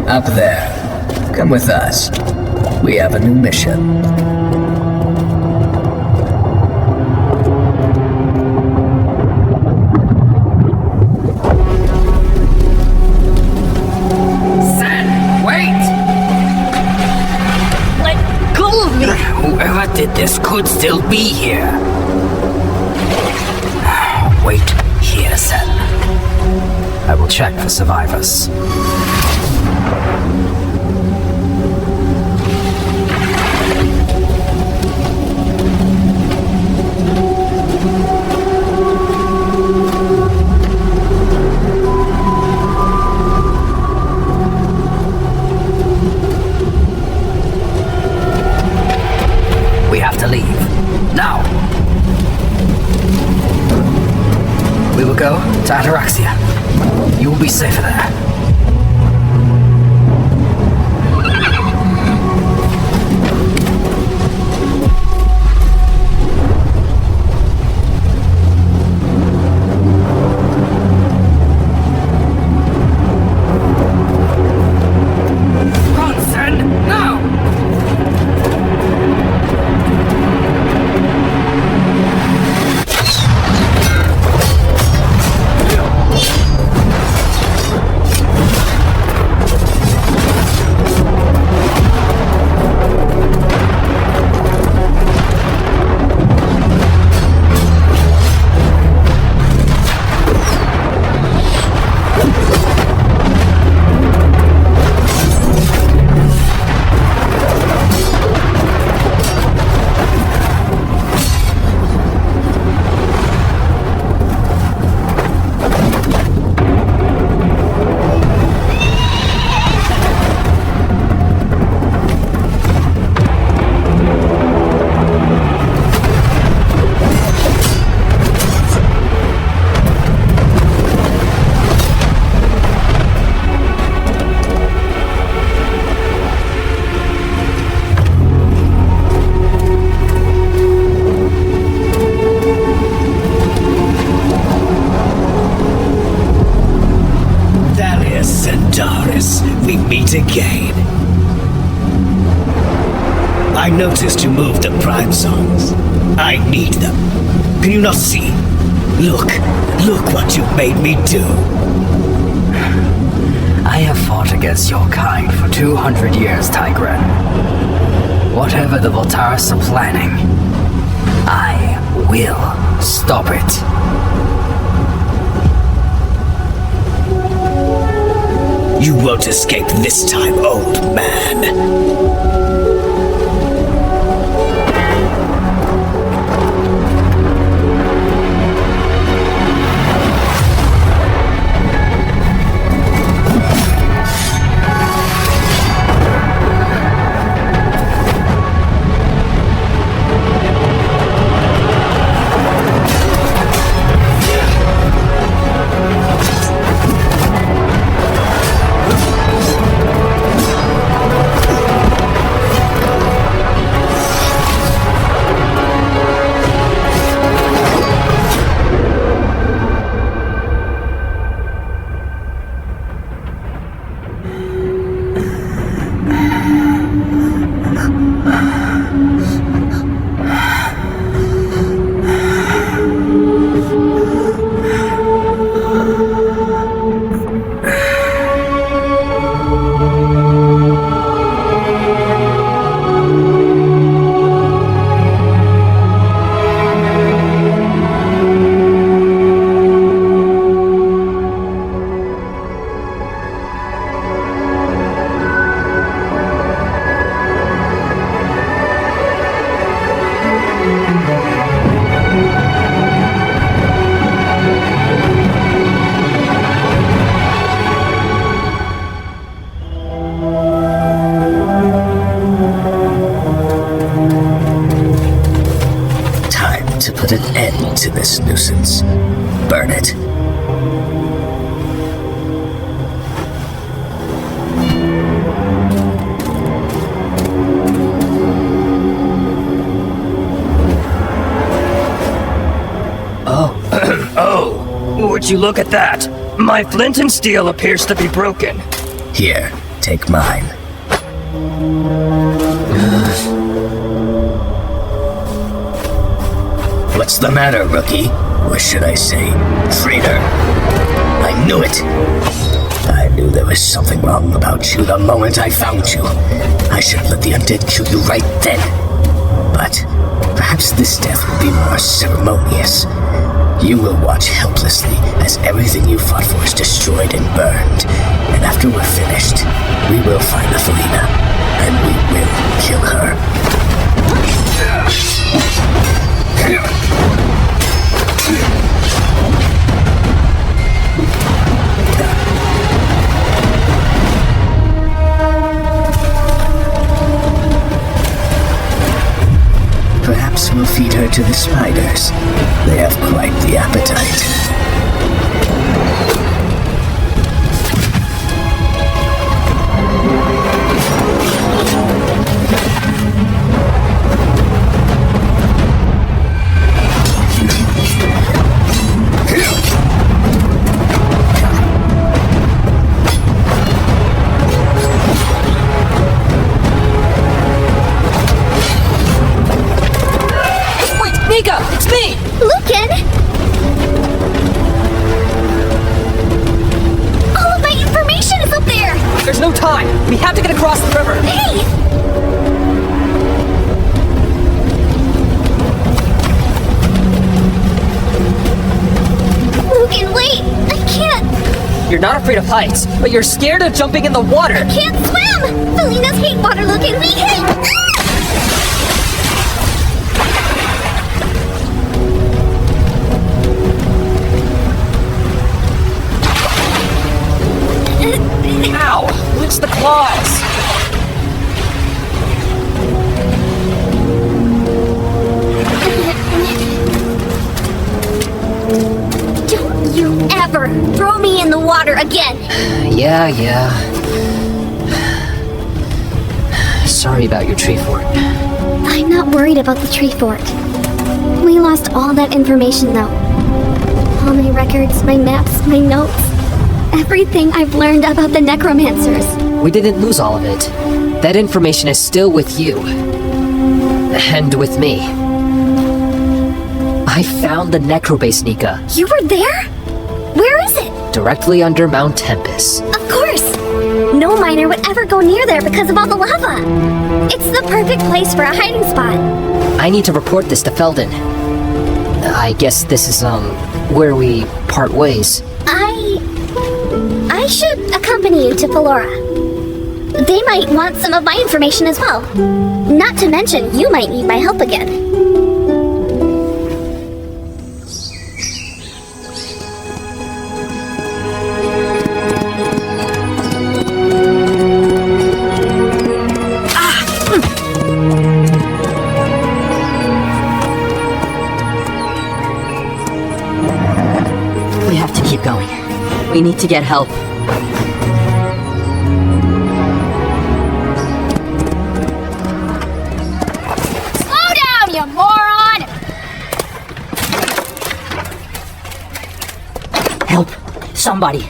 Up there. Come with us. We have a new mission. Senn, wait! Let go of me! Whoever did this could still be here. Wait here, Senn. I will check for survivors. We have to leave. Now! We will go to Ataraxia. You will be safer there. Run, Senn! Now! Sendaris, we meet again. I noticed you moved the prime songs. I need them. Can you not see? Look what you made me do. I have fought against your kind for 200 years, Tigran. Whatever the Voltaris are planning, I will stop it. You won't escape this time, old man. Put an end to this nuisance. Burn it. Oh, would you look at that? My flint and steel appears to be broken. Here, take mine. What's the matter, rookie? Or should I say, traitor? I knew it! I knew there was something wrong about you the moment I found you. I should have let the undead kill you right then. But perhaps this death will be more ceremonious. You will watch helplessly as everything you fought for is destroyed and burned. And after we're finished, we will find Thalina, and we will kill her. Perhaps we'll feed her to the spiders. They have quite the appetite. Niika, it's me! Lucan! All of my information is up there! There's no time! We have to get across the river! Hey! Lucan, wait! I can't! You're not afraid of heights, but you're scared of jumping in the water! I can't swim! Thalinas hate water, Lucan! We hate... Ow! It's the claws! Don't you ever throw me in the water again! Yeah. Sorry about your tree fort. I'm not worried about the tree fort. We lost all that information, though. All my records, my maps, my notes. Everything I've learned about the Necromancers. We didn't lose all of it. That information is still with you. And with me. I found the Necrobase, Niika. You were there? Where is it? Directly under Mount Tempest. Of course! No miner would ever go near there because of all the lava. It's the perfect place for a hiding spot. I need to report this to Felden. I guess this is, where we part ways. I should accompany you to Pelora. They might want some of my information as well. Not to mention, you might need my help again. We have to keep going. We need to get help. Slow down, you moron! Help! Somebody!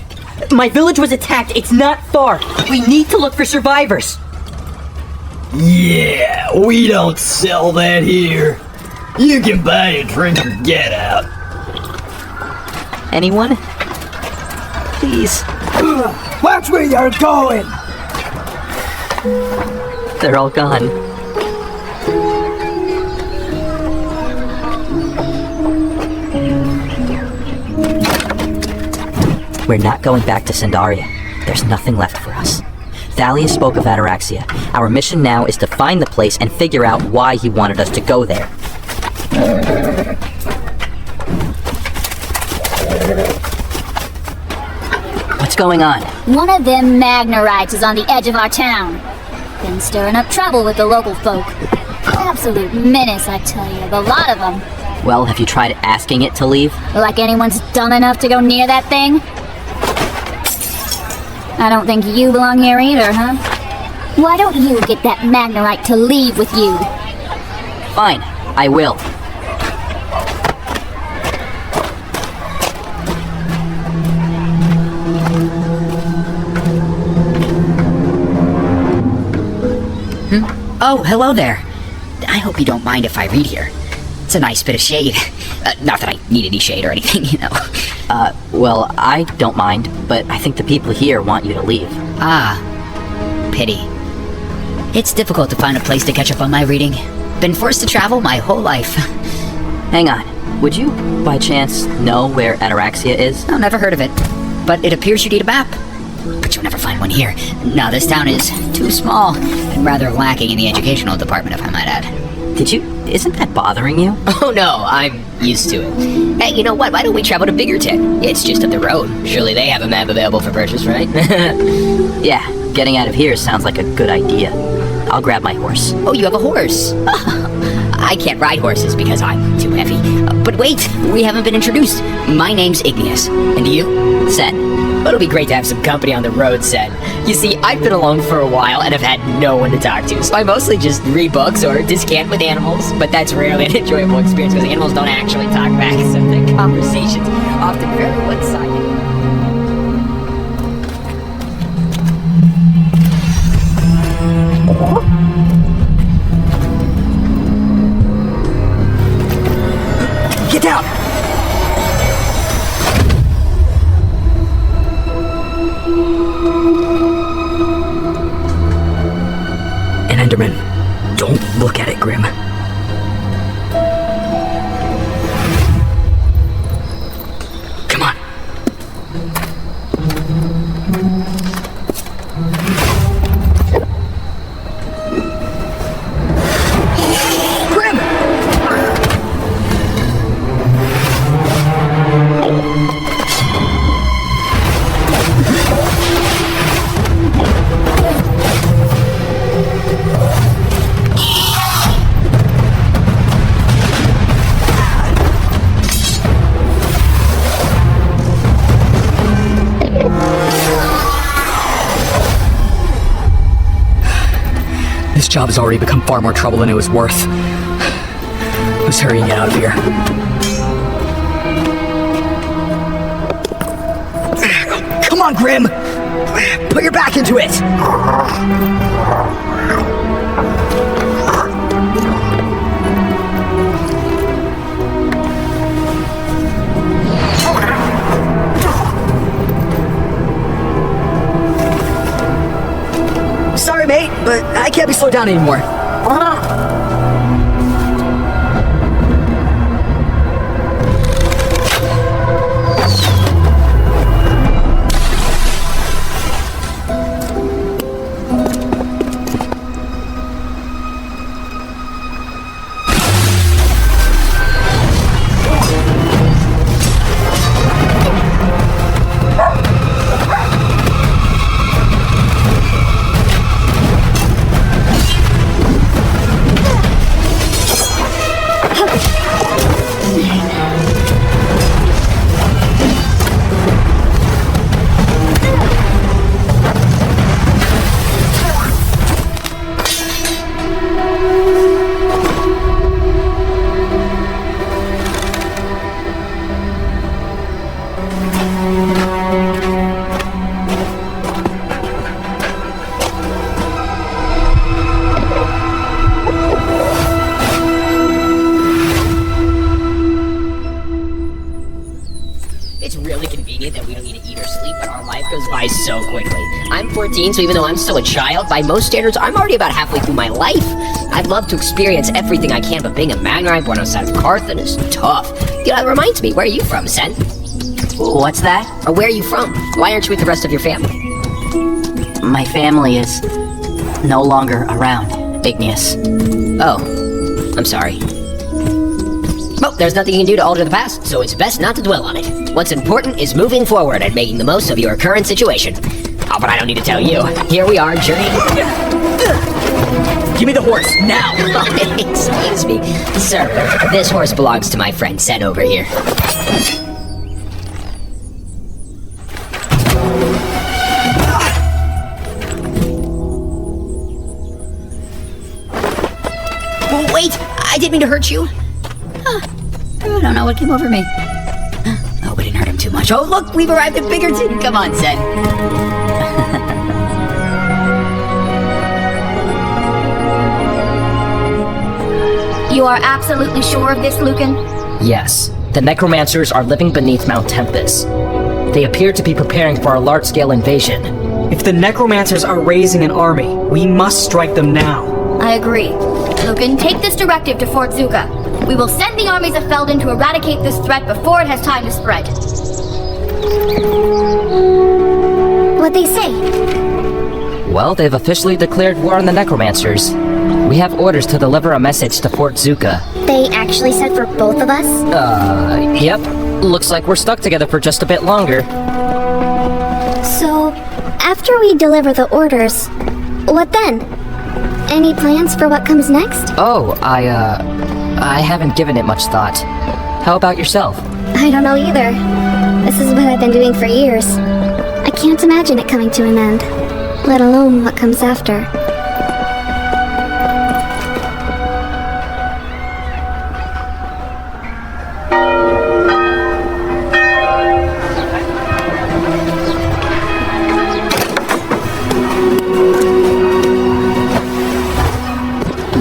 My village was attacked. It's not far. We need to look for survivors. Yeah, we don't sell that here. You can buy a drink or get out. Anyone? Please. Watch where you're going! They're all gone. We're not going back to Sendaria. There's nothing left for us. Thalleous spoke of Ataraxia. Our mission now is to find the place and figure out why he wanted us to go there. What's going on? One of them Magnarites is on the edge of our town. Been stirring up trouble with the local folk. Absolute menace, I tell you. The lot of them. Well, have you tried asking it to leave? Like anyone's dumb enough to go near that thing? I don't think you belong here either, huh? Why don't you get that Magnarite to leave with you? Fine, I will. Oh, hello there. I hope you don't mind if I read here. It's a nice bit of shade. Not that I need any shade or anything, you know. Well, I don't mind, but I think the people here want you to leave. Ah, pity. It's difficult to find a place to catch up on my reading. Been forced to travel my whole life. Hang on. Would you, by chance, know where Ataraxia is? I've never heard of it, but it appears you need a map. But you'll never find one here. Now, this town is too small and rather lacking in the educational department, if I might add. Isn't that bothering you? Oh no, I'm used to it. Hey, you know what? Why don't we travel to Biggerton? It's just up the road. Surely they have a map available for purchase, right? Yeah, getting out of here sounds like a good idea. I'll grab my horse. Oh, you have a horse? I can't ride horses because I'm too heavy. But wait, we haven't been introduced. My name's Igneous. And you? Senn. It'll be great to have some company on the road, Senn. You see, I've been alone for a while and have had no one to talk to, so I mostly just read books or descant with animals, but that's rarely an enjoyable experience because animals don't actually talk back, so the conversations often very one-sided. Get down! An Enderman. Don't look at it, Grim. Come on. Grim! This job has already become far more trouble than it was worth. Let's hurry and get out of here. Come on! on, Grim! Put your back into it! Sorry, mate, but I can't be slowed down anymore. So quickly. I'm 14, so even though I'm still a child, by most standards, I'm already about halfway through my life. I'd love to experience everything I can, but being a Magnerite born outside of Carthan is tough. You know, it reminds me, where are you from, Senn? What's that? Or where are you from? Why aren't you with the rest of your family? My family is no longer around, Igneous. Oh, I'm sorry. Well, there's nothing you can do to alter the past, so it's best not to dwell on it. What's important is moving forward and making the most of your current situation. Oh, but I don't need to tell you. Here we are, journeying. Give me the horse, now! Excuse me. Sir, this horse belongs to my friend Senn over here. Oh, wait! I didn't mean to hurt you. I don't know what came over me. Oh, we didn't hurt him too much. Oh, look, we've arrived at Biggerton. Come on, Senn. You are absolutely sure of this, Lucan? Yes. The Necromancers are living beneath Mount Tempest. They appear to be preparing for a large-scale invasion. If the Necromancers are raising an army, we must strike them now. I agree. Lucan, take this directive to Fort Zuka. We will send the armies of Felden to eradicate this threat before it has time to spread. What'd they say? Well, they've officially declared war on the Necromancers. We have orders to deliver a message to Fort Zuka. They actually said for both of us? Yep. Looks like we're stuck together for just a bit longer. So, after we deliver the orders, what then? Any plans for what comes next? Oh, I haven't given it much thought. How about yourself? I don't know either. This is what I've been doing for years. I can't imagine it coming to an end, let alone what comes after.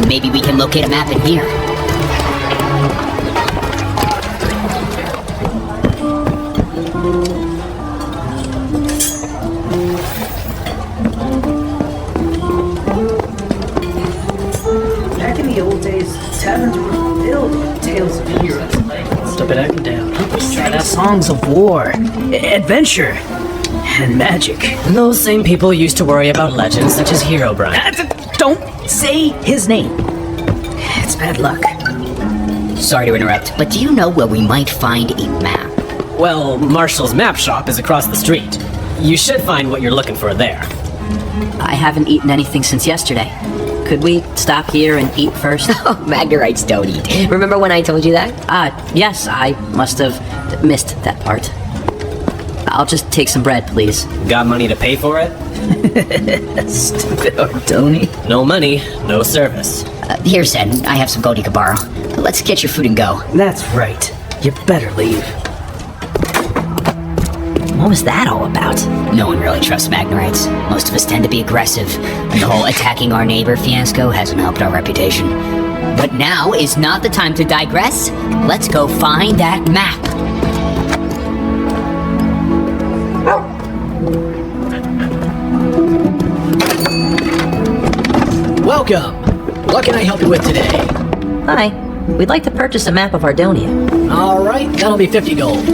Maybe we can locate a map in here. Back in the old days, taverns were filled with tales of heroes. Stop it, acting down. Try that songs of war, adventure, and magic. And those same people used to worry about legends such as Herobrine. Don't say his name. It's bad luck. Sorry to interrupt, but do you know where we might find a map? Well, Marshall's map shop is across the street. You should find what you're looking for there. I haven't eaten anything since yesterday. Could we stop here and eat first? Oh, Magnerites don't eat. Remember when I told you that? Yes, I must have missed that part. I'll just take some bread, please. Got money to pay for it? Stupid Ardonia. No money, no service. Here, Senn, I have some gold you can borrow. Let's get your food and go. That's right. You better leave. What was that all about? No one really trusts Magnerites. Most of us tend to be aggressive, and the whole attacking our neighbor fiasco hasn't helped our reputation. But now is not the time to digress. Let's go find that map. Welcome! What can I help you with today? Hi. We'd like to purchase a map of Ardonia. Alright, that'll be 50 gold.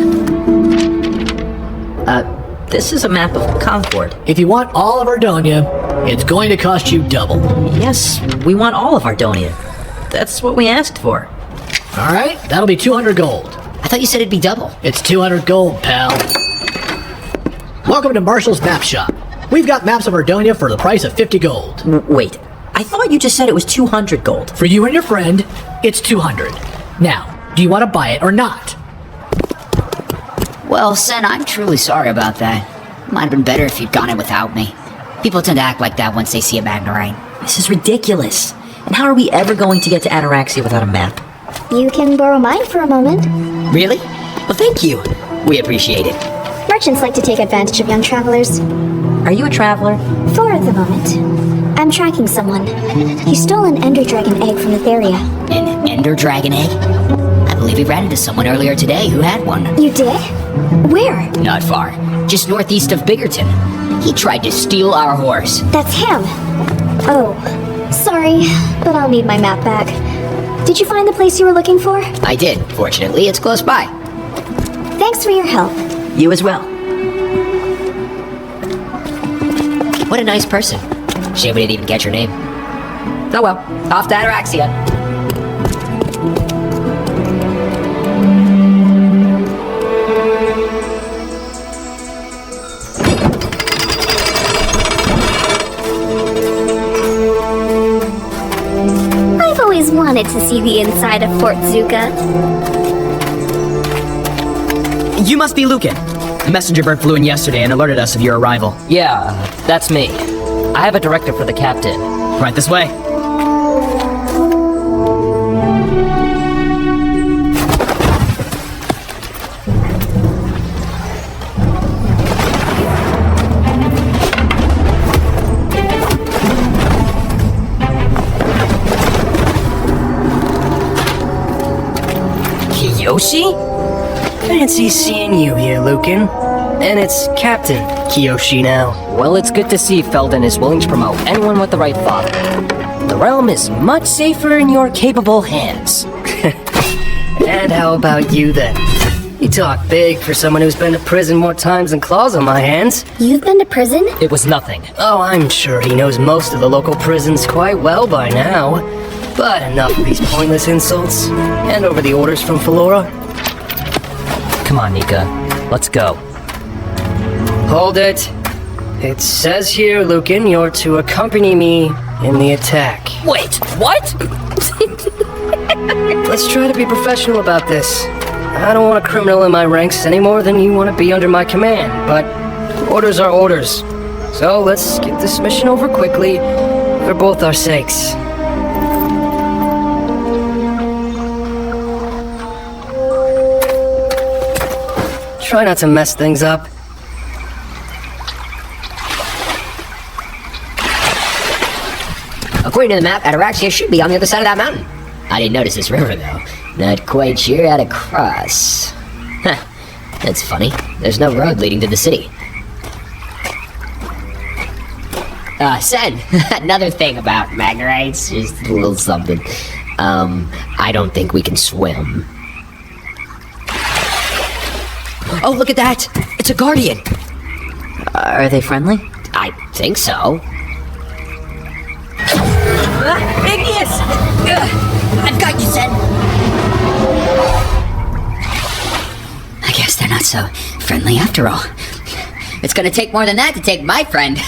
This is a map of Concord. If you want all of Ardonia, it's going to cost you double. Yes, we want all of Ardonia. That's what we asked for. Alright, that'll be 200 gold. I thought you said it'd be double. It's 200 gold, pal. Welcome to Marshall's Map Shop. We've got maps of Ardonia for the price of 50 gold. Wait, I thought you just said it was 200 gold. For you and your friend, it's 200. Now, do you want to buy it or not? Well, Senn, I'm truly sorry about that. Might have been better if you'd gone in without me. People tend to act like that once they see a Magnerite. This is ridiculous. And how are we ever going to get to Ataraxia without a map? You can borrow mine for a moment. Really? Well, thank you. We appreciate it. Merchants like to take advantage of young travelers. Are you a traveler? For the moment. I'm tracking someone. He stole an Enderdragon egg from Etheria. An Enderdragon egg? I believe we ran into someone earlier today who had one. You did? Where? Not far. Just northeast of Biggerton. He tried to steal our horse. That's him. Oh, sorry, but I'll need my map back. Did you find the place you were looking for? I did. Fortunately, it's close by. Thanks for your help. You as well. What a nice person. Shame we didn't even get your name. Oh well, off to Ataraxia. I've always wanted to see the inside of Fort Zuka. You must be Lucan. The messenger bird flew in yesterday and alerted us of your arrival. Yeah, that's me. I have a directive for the captain. Right this way. Kiyoshi? Fancy seeing you here, Lucan. And it's Captain Kiyoshi now. Well, it's good to see Felden is willing to promote anyone with the right father. The realm is much safer in your capable hands. And how about you then? You talk big for someone who's been to prison more times than claws on my hands. You've been to prison? It was nothing. Oh, I'm sure he knows most of the local prisons quite well by now. But enough of these pointless insults. Hand over the orders from Philora. Come on, Niika. Let's go. Hold it. It says here, Lucan, you're to accompany me in the attack. Wait, what? Let's try to be professional about this. I don't want a criminal in my ranks any more than you want to be under my command, but orders are orders. So let's get this mission over quickly for both our sakes. Try not to mess things up. According to the map, Ataraxia should be on the other side of that mountain. I didn't notice this river, though. Not quite sure how to cross. Huh. That's funny. There's no road leading to the city. Senn, another thing about Magnerites, just a little something. I don't think we can swim. Oh, look at that! It's a guardian! Are they friendly? I think so. Igneous! I've got you, Senn! I guess they're not so friendly after all. It's gonna take more than that to take my friend.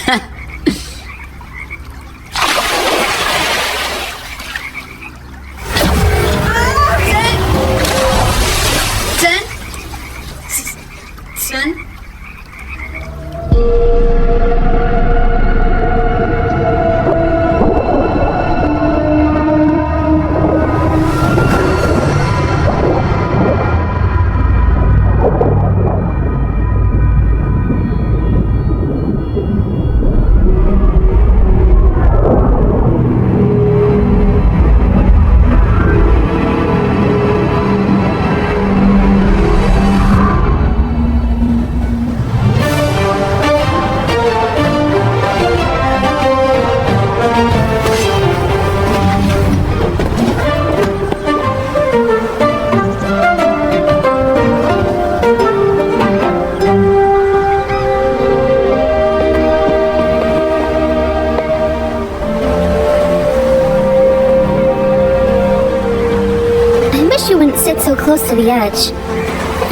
close to the edge.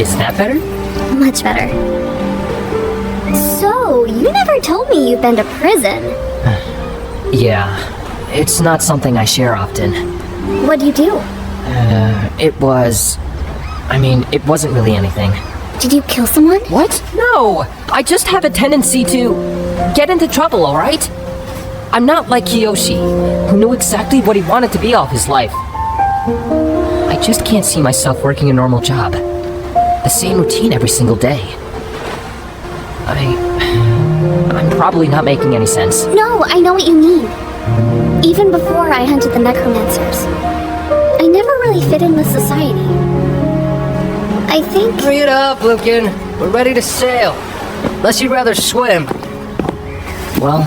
Is that better? Much better. So, you never told me you've been to prison. Yeah, it's not something I share often. What do you do? It wasn't really anything. Did you kill someone? What? No! I just have a tendency to get into trouble, alright? I'm not like Kiyoshi, who knew exactly what he wanted to be all his life. I just can't see myself working a normal job. The same routine every single day. I'm probably not making any sense. No, I know what you mean. Even before I hunted the Necromancers, I never really fit in with society. I think... Hurry it up, Lucan. We're ready to sail. Unless you'd rather swim. Well,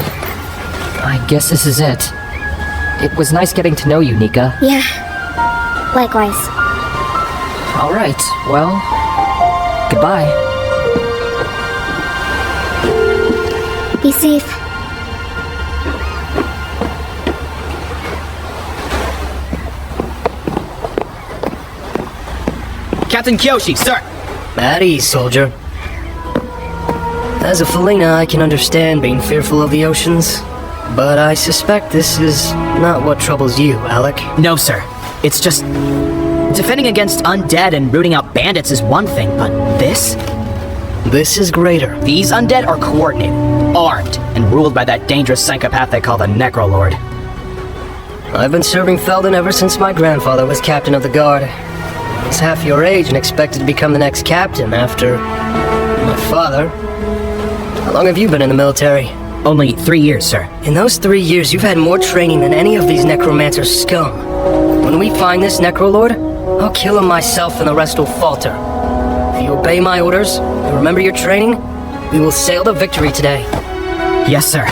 I guess this is it. It was nice getting to know you, Niika. Yeah. Likewise. Alright, well... Goodbye. Be safe. Captain Kyoshi, sir! At ease, soldier. As a Felina, I can understand being fearful of the oceans, but I suspect this is not what troubles you, Alec. No, sir. It's just... defending against undead and rooting out bandits is one thing, but this? This is greater. These undead are coordinated, armed, and ruled by that dangerous psychopath they call the Necrolord. I've been serving Felden ever since my grandfather was captain of the guard. He's half your age and expected to become the next captain after... my father. How long have you been in the military? Only 3 years, sir. In those 3 years, you've had more training than any of these Necromancer scum. When we find this Necrolord, I'll kill him myself and the rest will falter. If you obey my orders, and remember your training, we will sail to victory today. Yes, sir.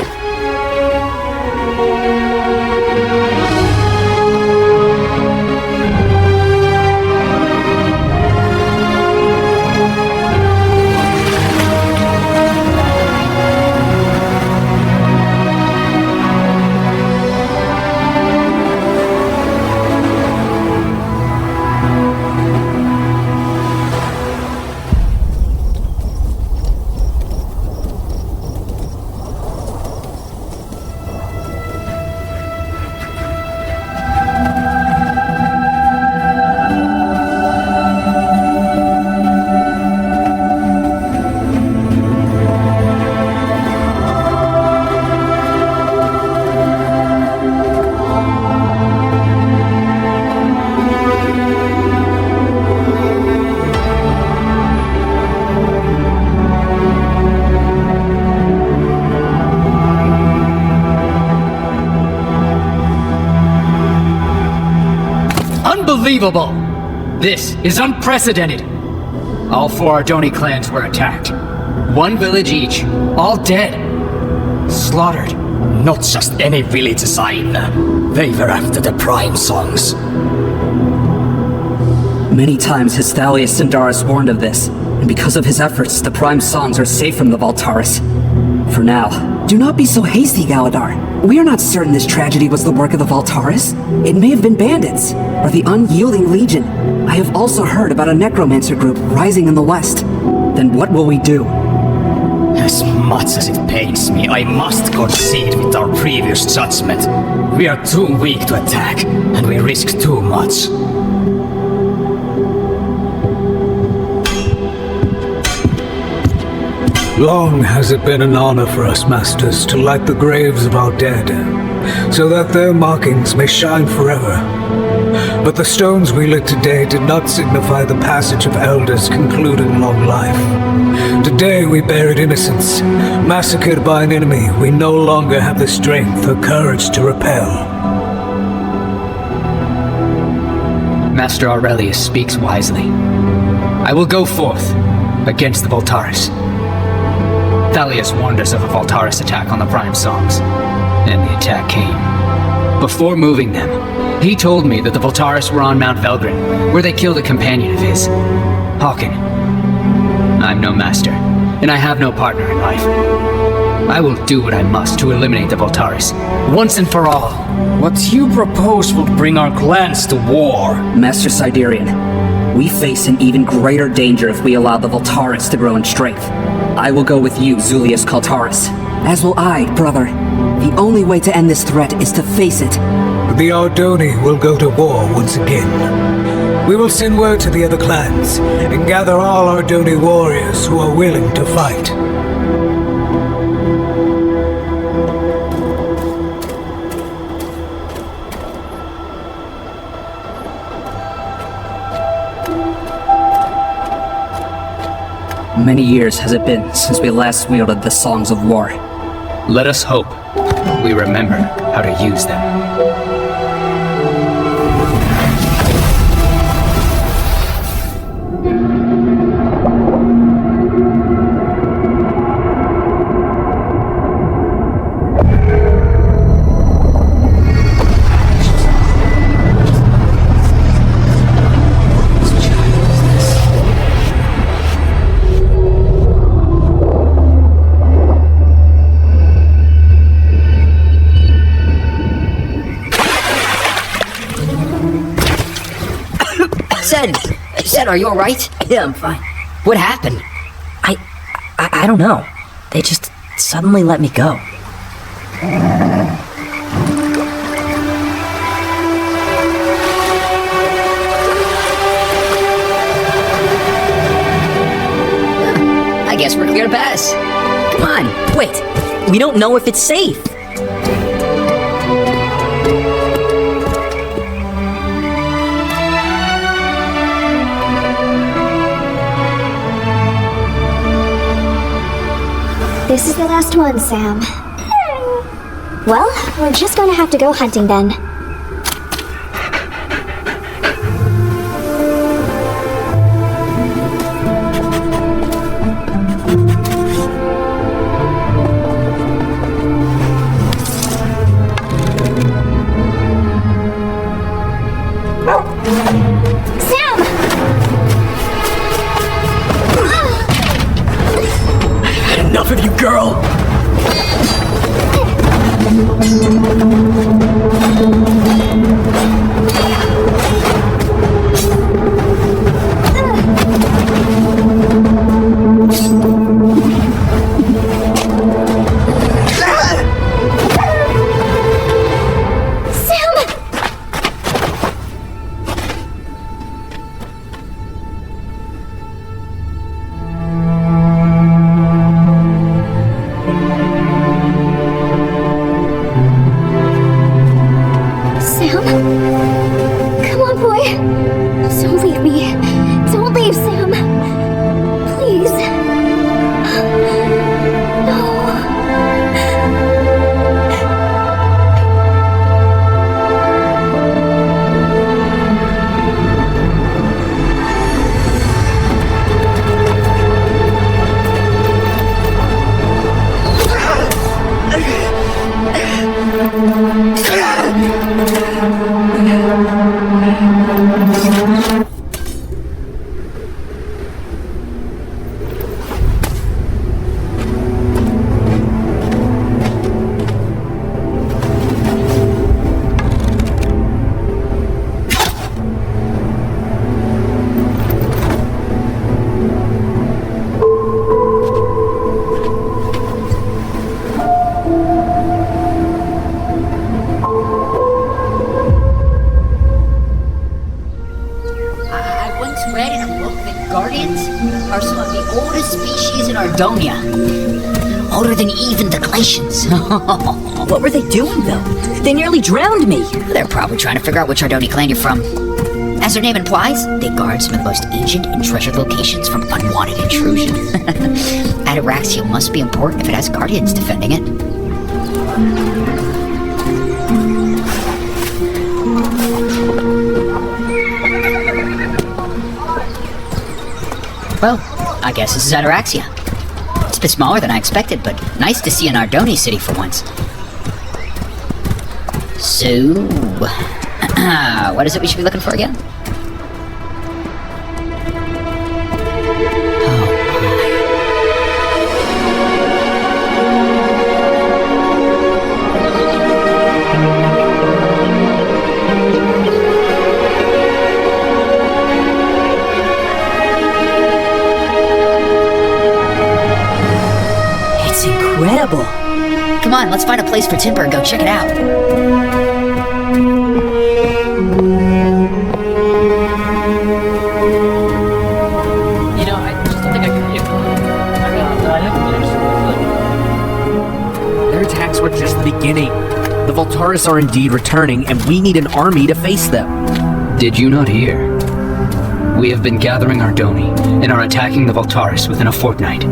Unbelievable! This is unprecedented! All 4 Ardoni clans were attacked. 1 village each, all dead. Slaughtered. Not just any villages either. They were after the Prime Songs. Many times has Thalleous and Senn warned of this, and because of his efforts, the Prime Songs are safe from the Voltaris. For now. Do not be so hasty, Galadar. We are not certain this tragedy was the work of the Voltaris. It may have been bandits, or the Unyielding Legion. I have also heard about a Necromancer group rising in the west. Then what will we do? As much as it pains me, I must concede with our previous judgment. We are too weak to attack, and we risk too much. Long has it been an honor for us, masters, to light the graves of our dead, so that their markings may shine forever. But the stones we lit today did not signify the passage of elders concluding long life. Today we buried innocents, massacred by an enemy we no longer have the strength or courage to repel. Master Aurelius speaks wisely. I will go forth against the Voltaris. Thalleous warned us of a Voltaris attack on the Prime Songs, and the attack came. Before moving them, he told me that the Voltaris were on Mount Velgrin, where they killed a companion of his, Hawken. I'm no master, and I have no partner in life. I will do what I must to eliminate the Voltaris, once and for all. What you propose would bring our clans to war. Master Siderian, We face an even greater danger if we allow the Voltaris to grow in strength. I will go with you, Zulius Kaltaris. As will I, brother. The only way to end this threat is to face it. The Ardoni will go to war once again. We will send word to the other clans and gather all Ardoni warriors who are willing to fight. Many years has it been since we last wielded the Songs of War. Let us hope we remember how to use them. Senn, are you alright? Yeah, I'm fine. What happened? I don't know. They just suddenly let me go. I guess we're clear to pass. Come on, wait. We don't know if it's safe. This is the last one, Sam. Well, we're just gonna have to go hunting then. Enough of you, girl! Ardonia. Older than even the glaciers. What were they doing, though? They nearly drowned me. They're probably trying to figure out which Ardoni clan you're from. As their name implies, they guard some of the most ancient and treasured locations from unwanted intrusion. Ataraxia must be important if it has guardians defending it. Well, I guess this is Ataraxia. It's a bit smaller than I expected, but nice to see an Ardoni city for once. So, what is it we should be looking for again? let's find a place for Timber and go check it out. You know, I just don't think I can get Their attacks were just the beginning. The Voltaris are indeed returning, and we need an army to face them. Did you not hear? We have been gathering Ardonia and are attacking the Voltaris within a fortnight.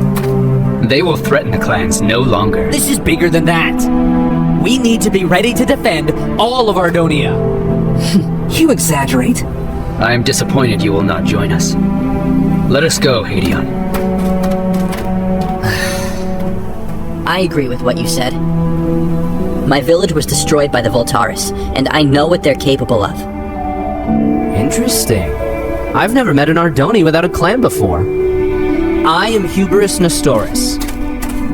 They will threaten the clans no longer. This is bigger than that. We need to be ready to defend all of Ardonia. You exaggerate. I am disappointed you will not join us. Let us go, Hadion. I agree with what you said. My village was destroyed by the Voltaris, and I know what they're capable of. Interesting. I've never met an Ardonia without a clan before. I am Hubris Nestoris.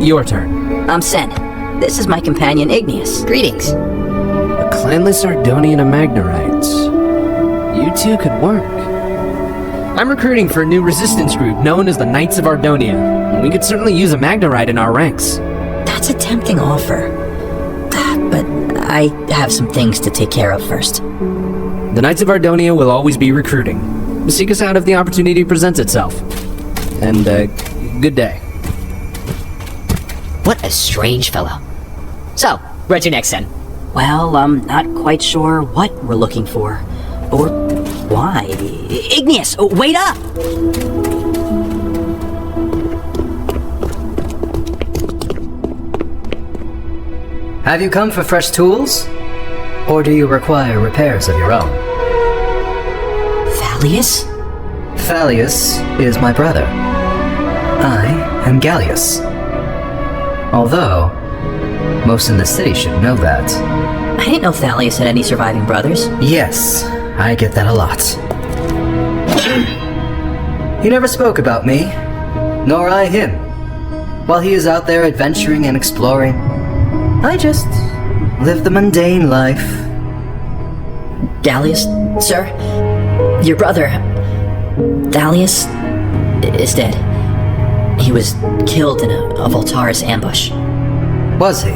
Your turn. I'm Senn. This is my companion Igneous. Greetings. A clanless Ardonia and a Magnerite. You two could work. I'm recruiting for a new resistance group known as the Knights of Ardonia. We could certainly use a Magnerite in our ranks. That's a tempting offer. But I have some things to take care of first. The Knights of Ardonia will always be recruiting. Seek us out if the opportunity presents itself. And, good day. What a strange fellow. So, where's your next, Senn? Well, I'm not quite sure what we're looking for. Or why. Igneous, wait up! Have you come for fresh tools? Or do you require repairs of your own? Thalleous? Thalleous is my brother. I am Gallius. Although, most in the city should know that. I didn't know Thalleous had any surviving brothers. Yes, I get that a lot. He never spoke about me, nor I him. While he is out there adventuring and exploring, I just live the mundane life. Gallius, sir? Your brother, Thalleous, is dead. He was killed in a Voltaris ambush. Was he?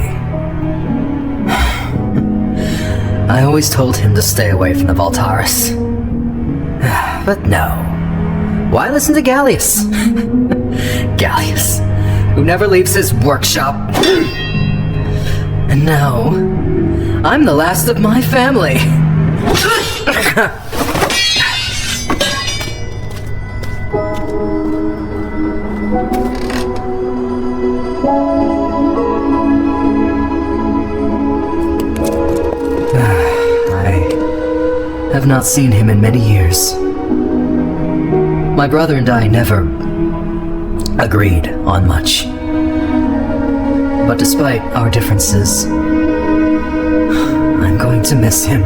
I always told him to stay away from the Voltaris. But no. Why listen to Gallius? Gallius, who never leaves his workshop. And now, I'm the last of my family. I have not seen him in many years. My brother and I never agreed on much. But despite our differences, I'm going to miss him.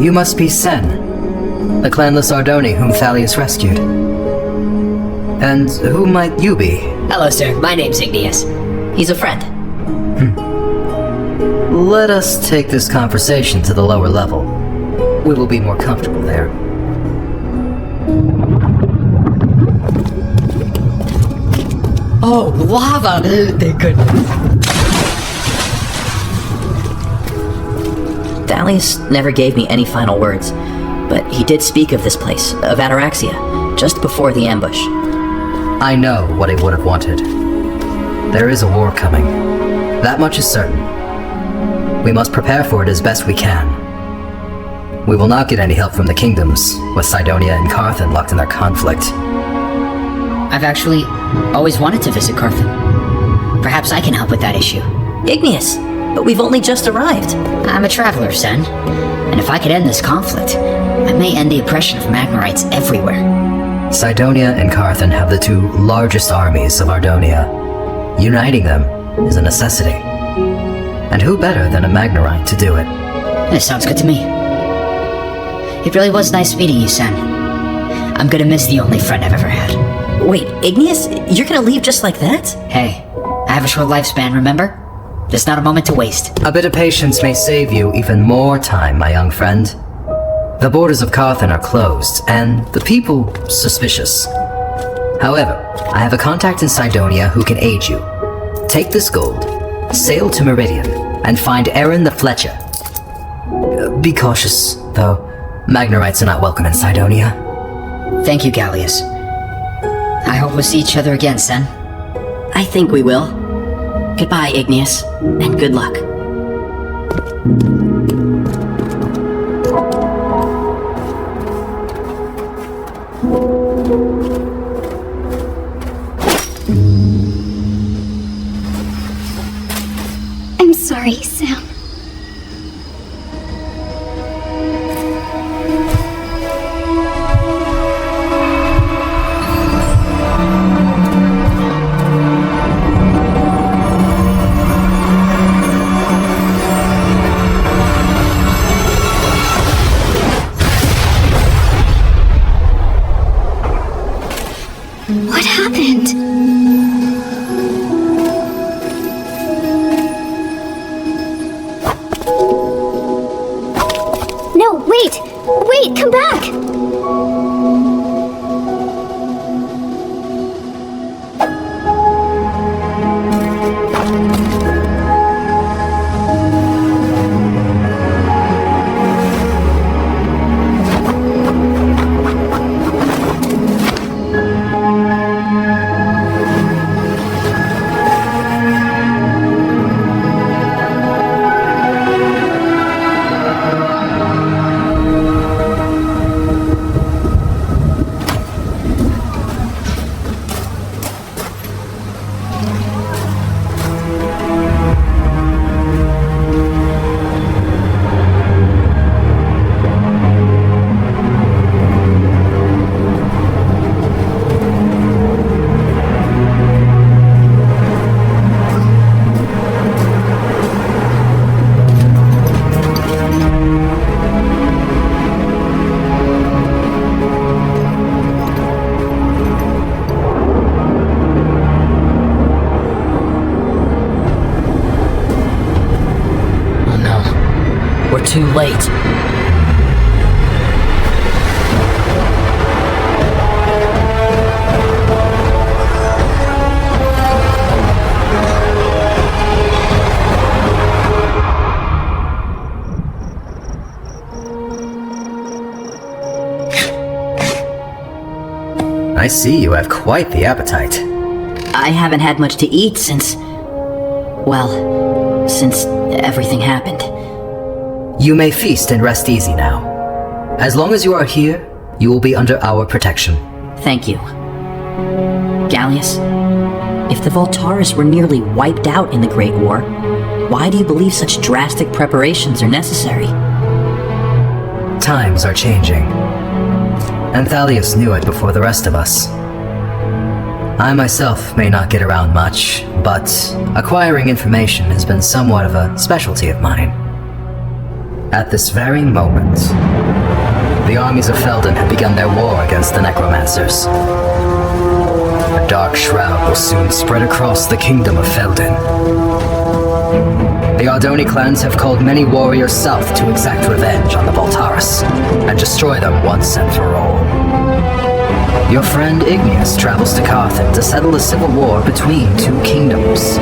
You must be Senn, the clanless Ardonia whom Thalleous rescued. And who might you be? Hello, sir. My name's Igneous. He's a friend. Let us take this conversation to the lower level. We will be more comfortable there. Oh, lava! Thank goodness. Thalleous never gave me any final words, but he did speak of this place, of Ataraxia, just before the ambush. I know what he would have wanted. There is a war coming. That much is certain. We must prepare for it as best we can. We will not get any help from the kingdoms, with Cydonia and Carthan locked in their conflict. I've actually always wanted to visit Carthan. Perhaps I can help with that issue. Igneous, but we've only just arrived. I'm a traveler, Senn. And if I could end this conflict, I may end the oppression of Magnerites everywhere. Cydonia and Carthan have the two largest armies of Ardonia. Uniting them is a necessity. And who better than a Magnerite to do it? It sounds good to me. It really was nice meeting you, Senn. I'm gonna miss the only friend I've ever had. Wait, Igneous? You're gonna leave just like that? Hey, I have a short lifespan, remember? There's not a moment to waste. A bit of patience may save you even more time, my young friend. The borders of Carthan are closed, and the people suspicious. However, I have a contact in Cydonia who can aid you. Take this gold, sail to Meridian, and find Aaron the Fletcher. Be cautious, though. Magnerites are not welcome in Cydonia. Thank you, Gallius. I hope we'll see each other again, Senn. I think we will. Goodbye, Igneous, and good luck. I'm sorry, Sam. What happened? No, wait! Wait, come back! Too late. I see you have quite the appetite. I haven't had much to eat since... well, since everything happened. You may feast and rest easy now. As long as you are here, you will be under our protection. Thank you. Gallius, if the Voltaris were nearly wiped out in the Great War, why do you believe such drastic preparations are necessary? Times are changing. And Thalleous knew it before the rest of us. I myself may not get around much, but acquiring information has been somewhat of a specialty of mine. At this very moment, the armies of Felden have begun their war against the Necromancers. A dark shroud will soon spread across the kingdom of Felden. The Ardonia clans have called many warriors south to exact revenge on the Voltaris, and destroy them once and for all. Your friend Igneous travels to Carthage to settle a civil war between two kingdoms.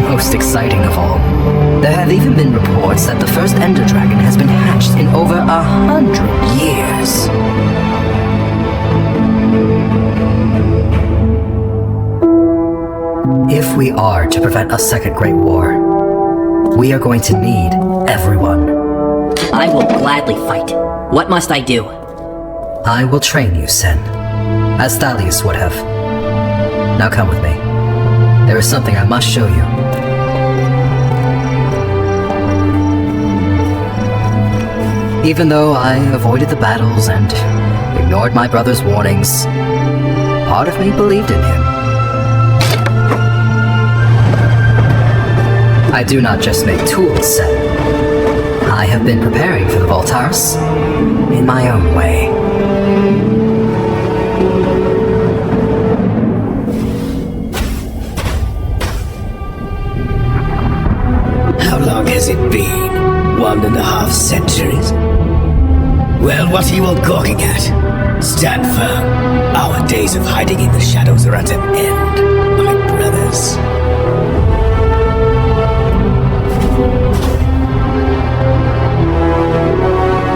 Most exciting of all, there have even been reports that the first Enderdragon has been hatched in over 100 years. If we are to prevent a second Great War, we are going to need everyone. I will gladly fight. What must I do? I will train you, Senn, as Thalleous would have. Now come with me. There is something I must show you. Even though I avoided the battles and ignored my brother's warnings, part of me believed in him. I do not just make tools, Senn. I have been preparing for the Voltaris in my own way. How long has it been? 1.5 centuries? Well, what are you all gawking at? Stand firm. Our days of hiding in the shadows are at an end, my brothers.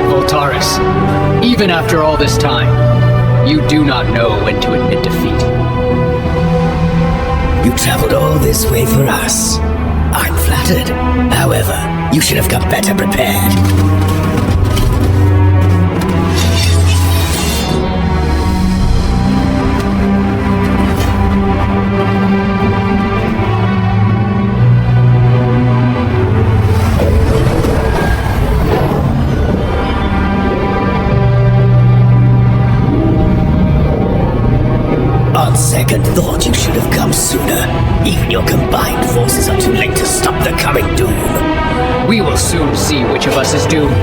Voltaris, even after all this time, you do not know when to admit defeat. You traveled all this way for us. I'm flattered. However, you should have come better prepared. On second thought, you should have come sooner. Even your combined forces are too late to stop the coming doom. We will soon see which of us is doomed.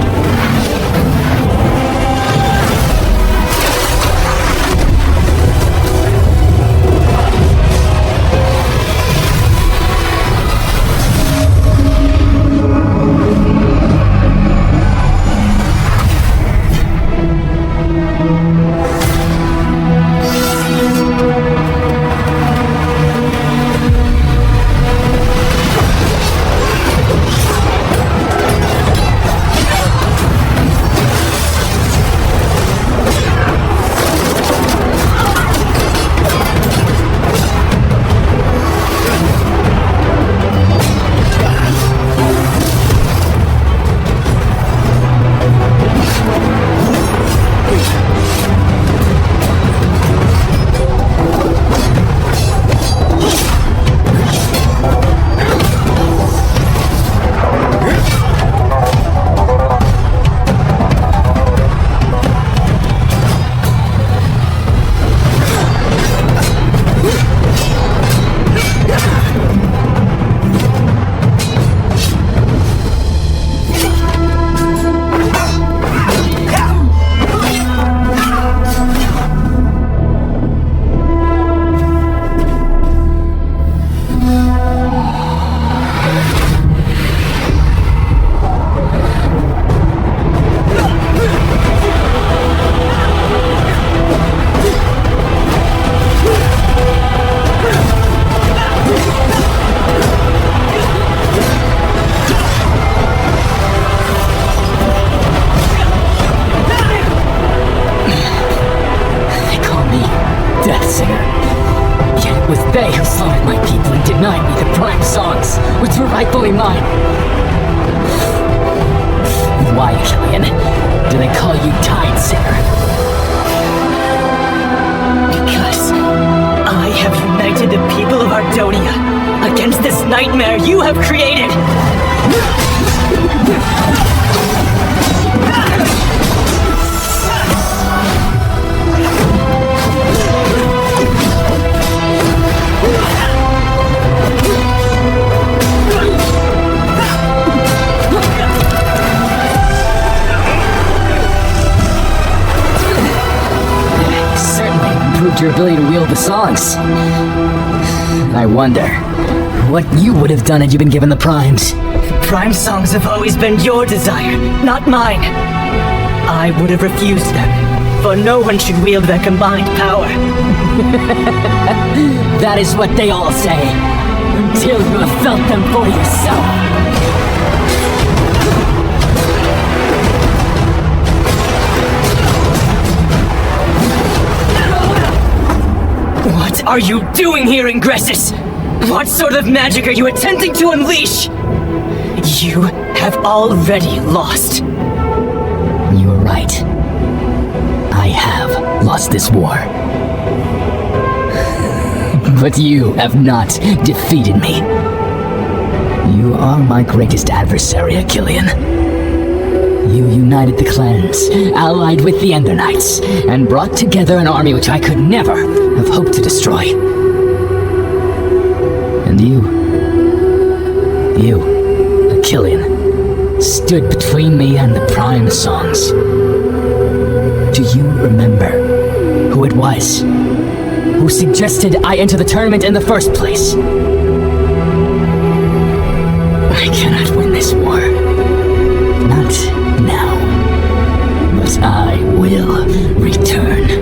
rightfully mine. Why, Killian, do they call you Tide Singer? Because I have united the people of Ardonia against this nightmare you have created! Your ability to wield the songs. I wonder what you would have done had you been given the primes. Prime songs have always been your desire, not mine. I would have refused them, for no one should wield their combined power. That is what they all say, until you have felt them for yourself. What are you doing here, Ingressus? What sort of magic are you attempting to unleash? You have already lost. You are right. I have lost this war. But you have not defeated me. You are my greatest adversary, Killian. You united the clans, allied with the Ender Knights, and brought together an army which I could never have hoped to destroy. And you, Killian, stood between me and the Prime songs. Do you remember who it was who suggested I enter the tournament in the first place? I cannot win this war. Not now. But I will return.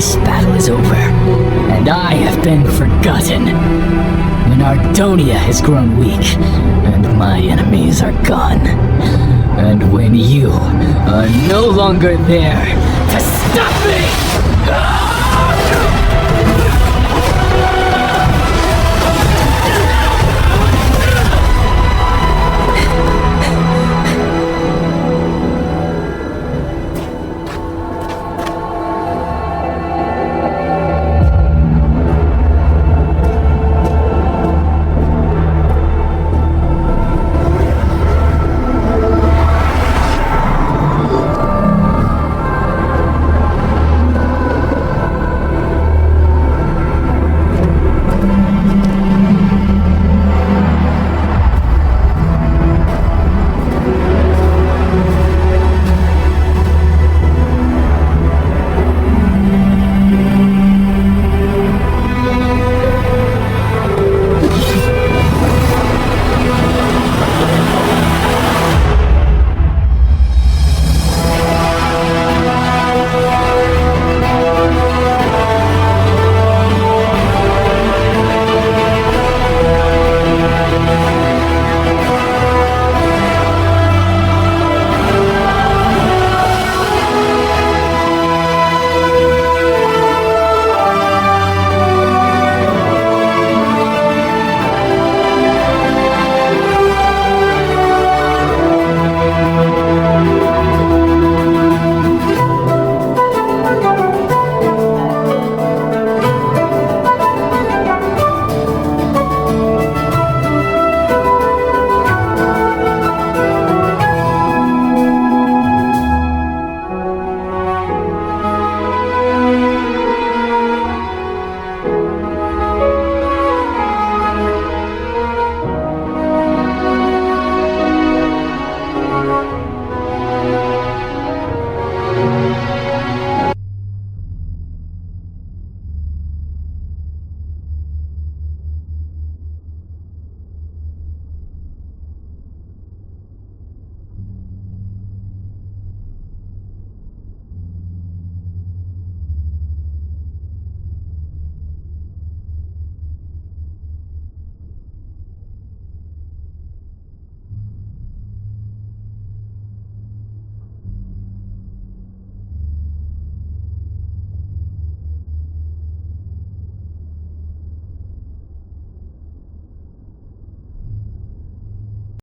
this battle is over, and I have been forgotten, when Ardonia has grown weak, and my enemies are gone, and when you are no longer there to stop me!